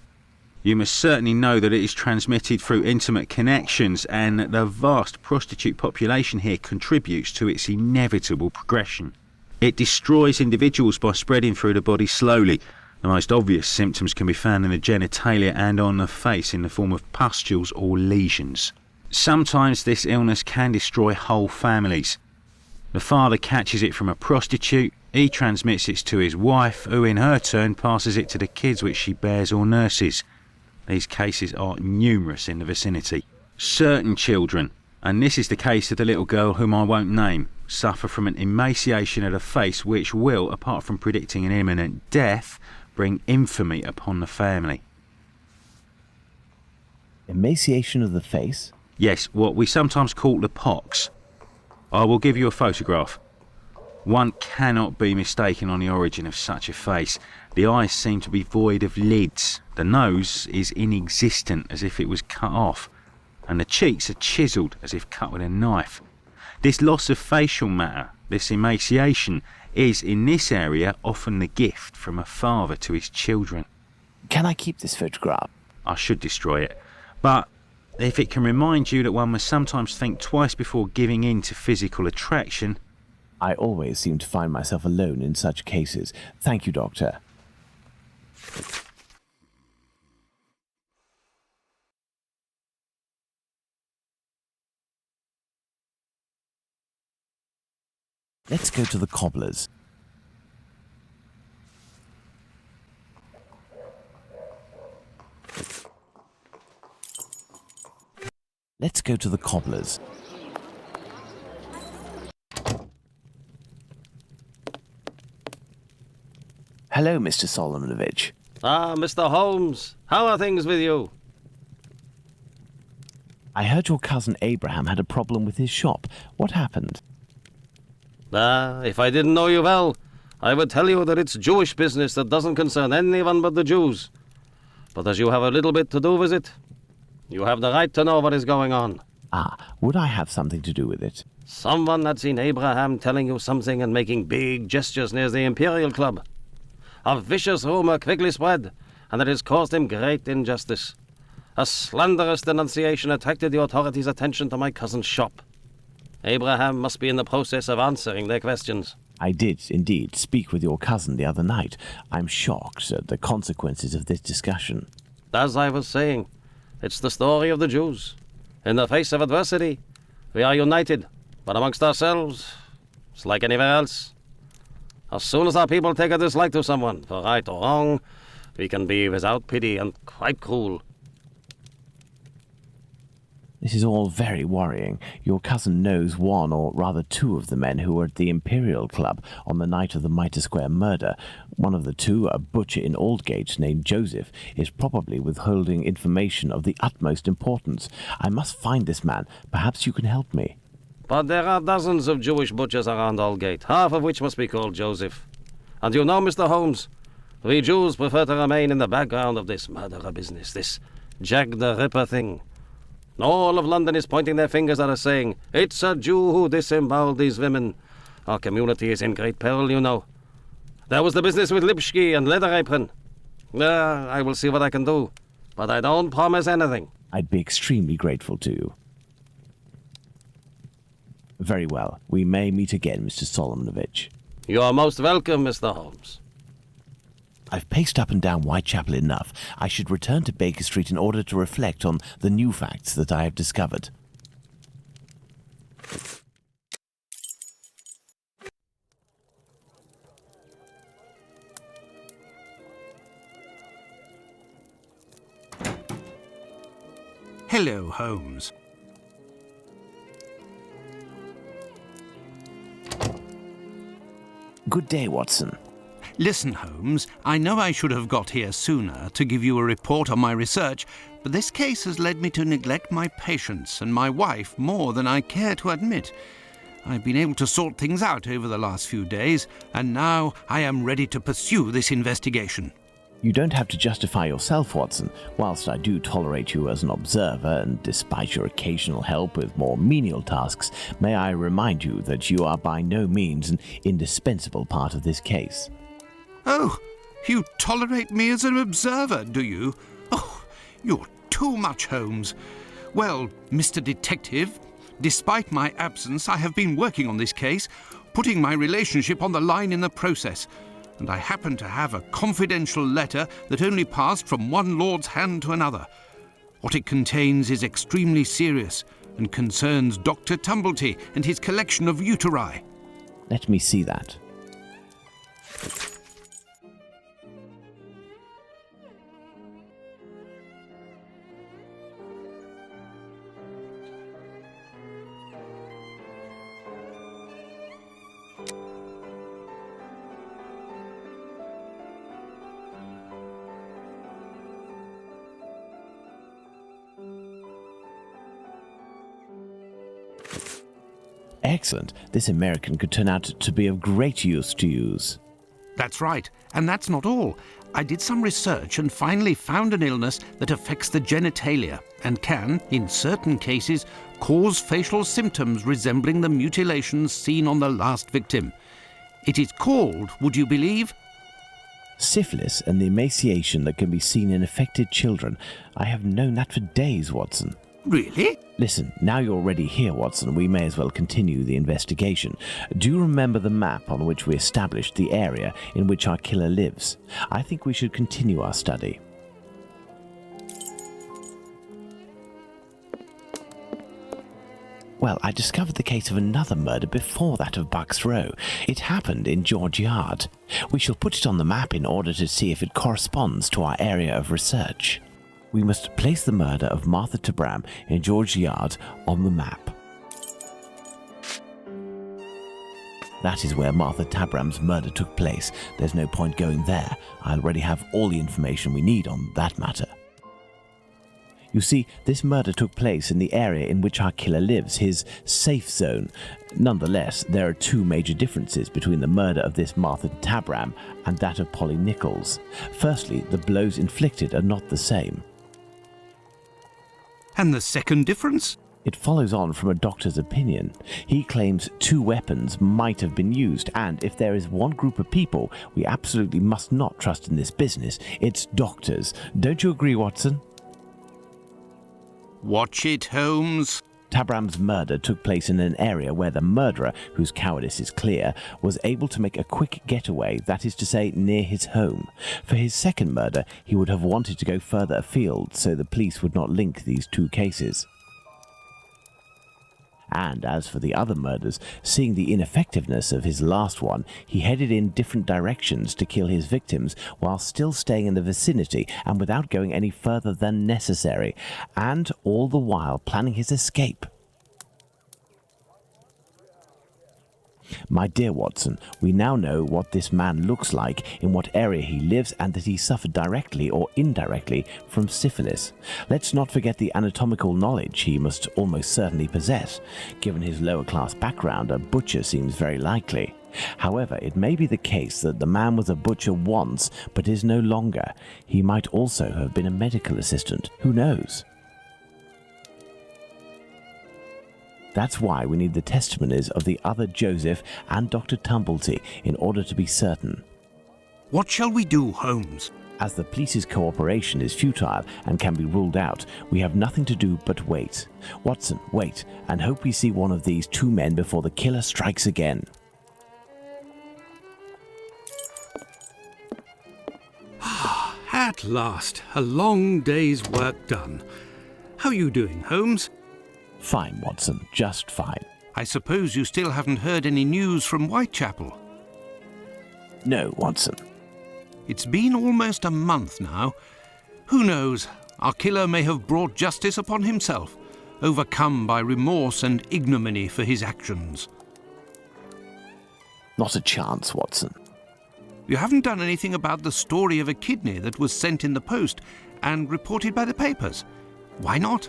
Speaker 5: You must certainly know that it is transmitted through intimate connections and that the vast prostitute population here contributes to its inevitable progression. It destroys individuals by spreading through the body slowly. The most obvious symptoms can be found in the genitalia and on the face in the form of pustules or lesions. Sometimes this illness can destroy whole families. The father catches it from a prostitute. He transmits it to his wife, who in her turn passes it to the kids which she bears or nurses. These cases are numerous in the vicinity. Certain children, and this is the case of the little girl whom I won't name, suffer from an emaciation of the face which will, apart from predicting an imminent death, bring infamy upon the family.
Speaker 1: Emaciation of the face?
Speaker 5: Yes, what we sometimes call the pox. I will give you a photograph. One cannot be mistaken on the origin of such a face. The eyes seem to be void of lids. The nose is inexistent, as if it was cut off. And the cheeks are chiselled, as if cut with a knife. This loss of facial matter, this emaciation, is in this area often the gift from a father to his children.
Speaker 1: Can I keep this photograph?
Speaker 5: I should destroy it. But if it can remind you that one must sometimes think twice before giving in to physical attraction.
Speaker 1: I always seem to find myself alone in such cases. Thank you, Doctor. Let's go to the cobbler's. Let's go to the cobbler's. Hello, Mr. Solomonovich.
Speaker 9: Ah, Mr. Holmes, how are things with you?
Speaker 1: I heard your cousin Abraham had a problem with his shop. What happened?
Speaker 9: Ah, if I didn't know you well, I would tell you that it's Jewish business that doesn't concern anyone but the Jews. But as you have a little bit to do with it, you have the right to know what is going on.
Speaker 1: Ah, would I have something to do with it?
Speaker 9: Someone had seen Abraham telling you something and making big gestures near the Imperial Club. A vicious rumor quickly spread, and it has caused him great injustice. A slanderous denunciation attracted the authorities' attention to my cousin's shop. Abraham must be in the process of answering their questions.
Speaker 1: I did, indeed, speak with your cousin the other night. I'm shocked at the consequences of this discussion.
Speaker 9: As I was saying, it's the story of the Jews. In the face of adversity, we are united, but amongst ourselves, it's like anywhere else. As soon as our people take a dislike to someone, for right or wrong, we can be without pity and quite cruel.
Speaker 1: This is all very worrying. Your cousin knows one, or rather two, of the men who were at the Imperial Club on the night of the Mitre Square murder. One of the two, a butcher in Aldgate named Joseph, is probably withholding information of the utmost importance. I must find this man. Perhaps you can help me.
Speaker 9: But there are dozens of Jewish butchers around Aldgate, half of which must be called Joseph. And you know, Mr. Holmes, we Jews prefer to remain in the background of this murderer business, this Jack the Ripper thing. All of London is pointing their fingers at us, saying, "It's a Jew who disemboweled these women." Our community is in great peril, you know. There was the business with Lipski and Leather Apron. I will see what I can do, but I don't promise anything.
Speaker 1: I'd be extremely grateful to you. Very well. We may meet again, Mr. Solomonovich.
Speaker 9: You are most welcome, Mr. Holmes.
Speaker 1: I've paced up and down Whitechapel enough. I should return to Baker Street in order to reflect on the new facts that I have discovered.
Speaker 2: Hello, Holmes.
Speaker 1: Good day, Watson.
Speaker 2: Listen, Holmes, I know I should have got here sooner to give you a report on my research, but this case has led me to neglect my patients and my wife more than I care to admit. I've been able to sort things out over the last few days, and now I am ready to pursue this investigation.
Speaker 1: You don't have to justify yourself, Watson. Whilst I do tolerate you as an observer, and despite your occasional help with more menial tasks, may I remind you that you are by no means an indispensable part of this case.
Speaker 2: Oh, you tolerate me as an observer, do you? Oh, you're too much, Holmes. Well, Mr. Detective, despite my absence, I have been working on this case, putting my relationship on the line in the process, and I happen to have a confidential letter that only passed from one lord's hand to another. What it contains is extremely serious and concerns Dr. Tumblety and his collection of uteri.
Speaker 1: Let me see that. Excellent. This American could turn out to be of great use to use.
Speaker 2: That's right, and that's not all. I did some research and finally found an illness that affects the genitalia and can, in certain cases, cause facial symptoms resembling the mutilations seen on the last victim. It is called, would you believe?
Speaker 1: Syphilis and the emaciation that can be seen in affected children. I have known that for days, Watson.
Speaker 2: Really?
Speaker 1: Listen, now you're already here, Watson, we may as well continue the investigation. Do you remember the map on which we established the area in which our killer lives? I think we should continue our study. Well, I discovered the case of another murder before that of Bucks Row. It happened in George Yard. We shall put it on the map in order to see if it corresponds to our area of research. We must place the murder of Martha Tabram in George Yard on the map. That is where Martha Tabram's murder took place. There's no point going there. I already have all the information we need on that matter. You see, this murder took place in the area in which our killer lives, his safe zone. Nonetheless, there are two major differences between the murder of this Martha Tabram and that of Polly Nichols. Firstly, the blows inflicted are not the same.
Speaker 2: And the second difference?
Speaker 1: It follows on from a doctor's opinion. He claims two weapons might have been used, and if there is one group of people we absolutely must not trust in this business, it's doctors. Don't you agree, Watson?
Speaker 2: Watch it, Holmes.
Speaker 1: Tabram's murder took place in an area where the murderer, whose cowardice is clear, was able to make a quick getaway, that is to say, near his home. For his second murder, he would have wanted to go further afield, so the police would not link these two cases. And as for the other murders, seeing the ineffectiveness of his last one, he headed in different directions to kill his victims while still staying in the vicinity and without going any further than necessary, and all the while planning his escape. My dear Watson, we now know what this man looks like, in what area he lives, and that he suffered directly or indirectly from syphilis. Let's not forget the anatomical knowledge he must almost certainly possess. Given his lower-class background, a butcher seems very likely. However, it may be the case that the man was a butcher once, but is no longer. He might also have been a medical assistant. Who knows? That's why we need the testimonies of the other Joseph and Dr. Tumblety in order to be certain.
Speaker 2: What shall we do, Holmes?
Speaker 1: As the police's cooperation is futile and can be ruled out, we have nothing to do but wait. Watson, wait, and hope we see one of these two men before the killer strikes again.
Speaker 2: At last, a long day's work done. How are you doing, Holmes?
Speaker 1: Fine, Watson, just fine.
Speaker 2: I suppose you still haven't heard any news from Whitechapel?
Speaker 1: No, Watson.
Speaker 2: It's been almost a month now. Who knows? Our killer may have brought justice upon himself, overcome by remorse and ignominy for his actions.
Speaker 1: Not a chance, Watson.
Speaker 2: You haven't done anything about the story of a kidney that was sent in the post and reported by the papers. Why not?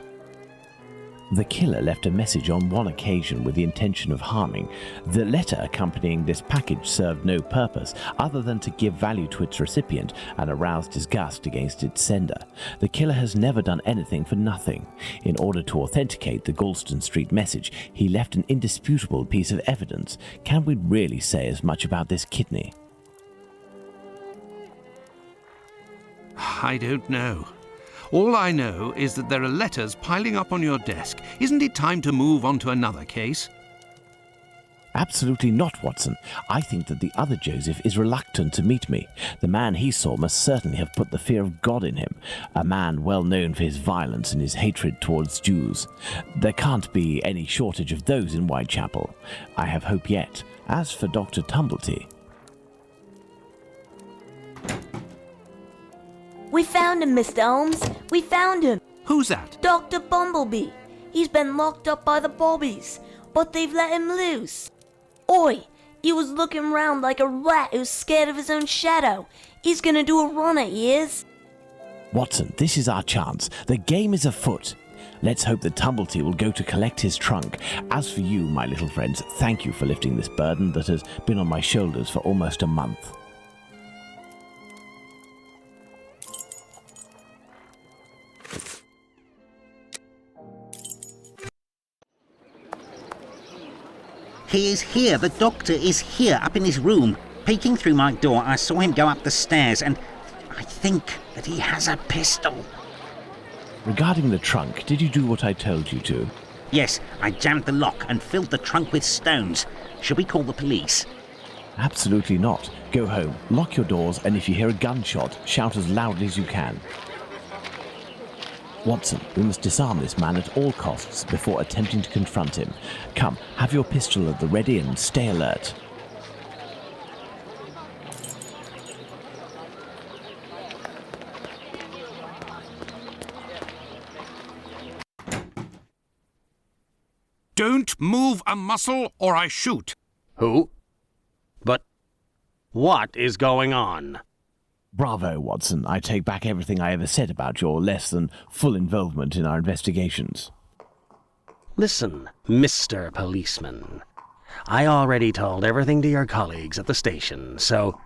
Speaker 1: The killer left a message on one occasion with the intention of harming. The letter accompanying this package served no purpose other than to give value to its recipient and arouse disgust against its sender. The killer has never done anything for nothing. In order to authenticate the Galston Street message, he left an indisputable piece of evidence. Can we really say as much about this kidney?
Speaker 2: I don't know. All I know is that there are letters piling up on your desk. Isn't it time to move on to another case?
Speaker 1: Absolutely not, Watson. I think that the other Joseph is reluctant to meet me. The man he saw must certainly have put the fear of God in him, a man well known for his violence and his hatred towards Jews. There can't be any shortage of those in Whitechapel. I have hope yet. As for Dr. Tumblety...
Speaker 10: We found him, Mr. Holmes. We found him.
Speaker 2: Who's that?
Speaker 10: Dr. Bumblebee. He's been locked up by the bobbies, but they've let him loose. Oi, he was looking round like a rat who's scared of his own shadow. He's gonna do a run at years.
Speaker 1: Watson, this is our chance. The game is afoot. Let's hope that Tumblety will go to collect his trunk. As for you, my little friends, thank you for lifting this burden that has been on my shoulders for almost a month.
Speaker 3: He is here. The doctor is here, up in his room. Peeking through my door, I saw him go up the stairs, and I think that he has a pistol.
Speaker 1: Regarding the trunk, did you do what I told you to?
Speaker 3: Yes, I jammed the lock and filled the trunk with stones. Should we call the police?
Speaker 1: Absolutely not. Go home, lock your doors, and if you hear a gunshot, shout as loudly as you can. Watson, we must disarm this man at all costs before attempting to confront him. Come, have your pistol at the ready and stay alert.
Speaker 2: Don't move a muscle or I shoot.
Speaker 9: Who? What is going on?
Speaker 1: Bravo, Watson. I take back everything I ever said about your less than full involvement in our investigations.
Speaker 9: Listen, Mr. Policeman. I already told everything to your colleagues at the station, so...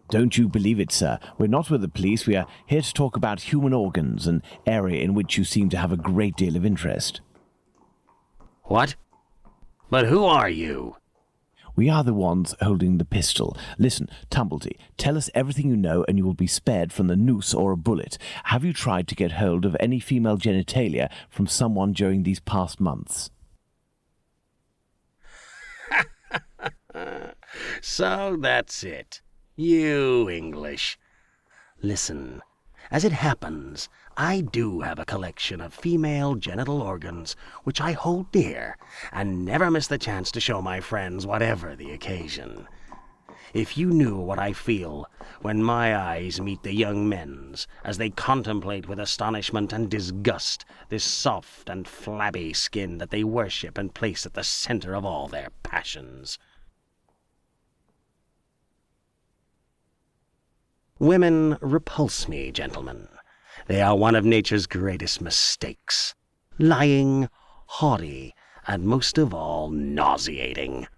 Speaker 1: Don't you believe it, sir. We're not with the police. We are here to talk about human organs, an area in which you seem to have a great deal of interest.
Speaker 9: What? But who are you?
Speaker 1: We are the ones holding the pistol. Listen, Tumblety, tell us everything you know and you will be spared from the noose or a bullet. Have you tried to get hold of any female genitalia from someone during these past months?
Speaker 9: So that's it. You English. Listen, as it happens, I do have a collection of female genital organs which I hold dear and never miss the chance to show my friends whatever the occasion. If you knew what I feel when my eyes meet the young men's as they contemplate with astonishment and disgust this soft and flabby skin that they worship and place at the center of all their passions. Women repulse me, gentlemen. They are one of nature's greatest mistakes. Lying, haughty, and most of all, nauseating.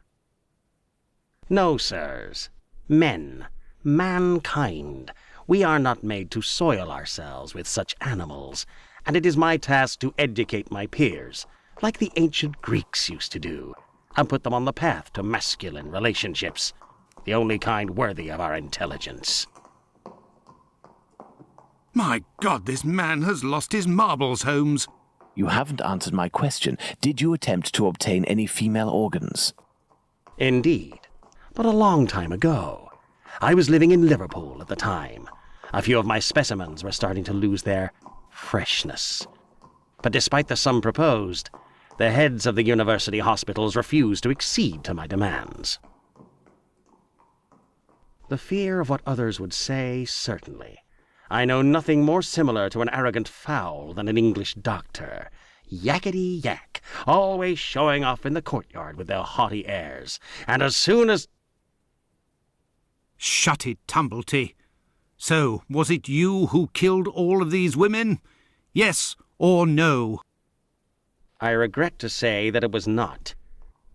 Speaker 9: No, sirs. Men, mankind, we are not made to soil ourselves with such animals, and it is my task to educate my peers, like the ancient Greeks used to do, and put them on the path to masculine relationships, the only kind worthy of our intelligence.
Speaker 2: My God, this man has lost his marbles, Holmes.
Speaker 1: You haven't answered my question. Did you attempt to obtain any female organs?
Speaker 9: Indeed, but a long time ago. I was living in Liverpool at the time. A few of my specimens were starting to lose their freshness. But despite the sum proposed, the heads of the university hospitals refused to accede to my demands. The fear of what others would say, certainly. I know nothing more similar to an arrogant fowl than an English doctor. Yakety-yak, always showing off in the courtyard with their haughty airs. And as soon as...
Speaker 2: Shut it, Tumblety. So, was it you who killed all of these women? Yes or no?
Speaker 9: I regret to say that it was not.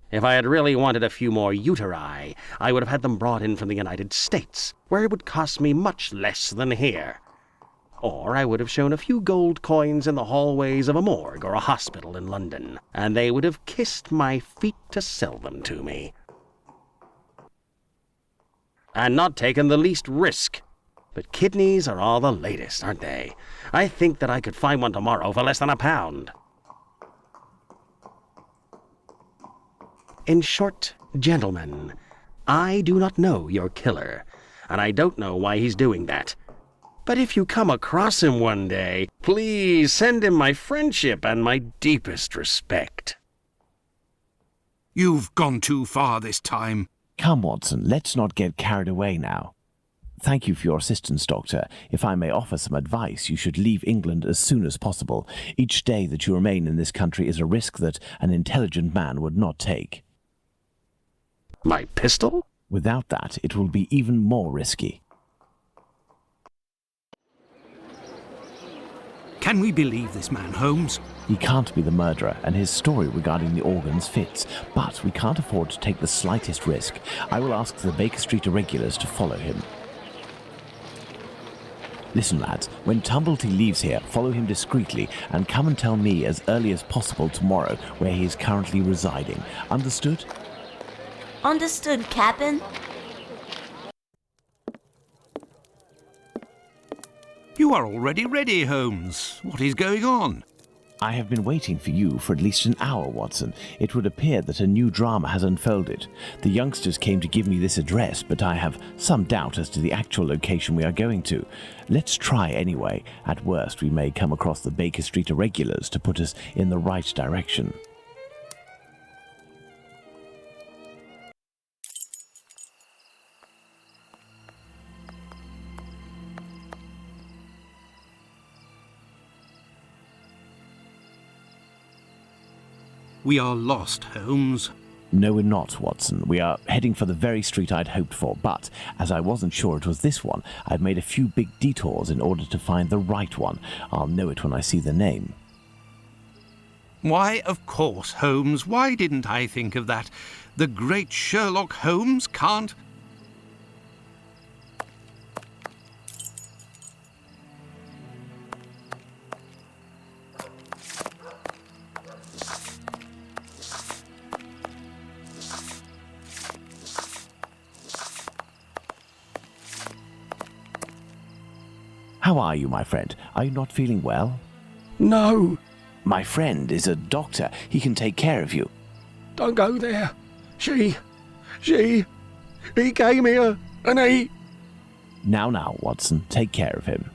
Speaker 9: If I had really wanted a few more uteri, I would have had them brought in from the United States, where it would cost me much less than here. Or I would have shown a few gold coins in the hallways of a morgue or a hospital in London, and they would have kissed my feet to sell them to me. And not taken the least risk. But kidneys are all the latest, aren't they? I think that I could find one tomorrow for less than £1. In short, gentlemen, I do not know your killer, and I don't know why he's doing that. But if you come across him one day, please send him my friendship and my deepest respect.
Speaker 2: You've gone too far this time.
Speaker 1: Come, Watson, let's not get carried away now. Thank you for your assistance, Doctor. If I may offer some advice, you should leave England as soon as possible. Each day that you remain in this country is a risk that an intelligent man would not take.
Speaker 9: My pistol?
Speaker 1: Without that, it will be even more risky.
Speaker 2: Can we believe this man, Holmes?
Speaker 1: He can't be the murderer, and his story regarding the organs fits. But we can't afford to take the slightest risk. I will ask the Baker Street irregulars to follow him. Listen, lads, when Tumblety leaves here, follow him discreetly and come and tell me as early as possible tomorrow where he is currently residing. Understood?
Speaker 10: Understood, Captain.
Speaker 2: You are already ready, Holmes. What is going on?
Speaker 1: I have been waiting for you for at least an hour, Watson. It would appear that a new drama has unfolded. The youngsters came to give me this address, but I have some doubt as to the actual location we are going to. Let's try anyway. At worst, we may come across the Baker Street irregulars to put us in the right direction.
Speaker 2: We are lost, Holmes.
Speaker 1: No, we're not, Watson. We are heading for the very street I'd hoped for, but as I wasn't sure it was this one, I've made a few big detours in order to find the right one. I'll know it when I see the name.
Speaker 2: Why, of course, Holmes. Why didn't I think of that? The great Sherlock Holmes can't...
Speaker 1: How are you, my friend? Are you not feeling well?
Speaker 11: No,
Speaker 1: My friend is a doctor. He can take care of you.
Speaker 11: don't go there. He came here and he...
Speaker 1: Now, Watson, take care of him.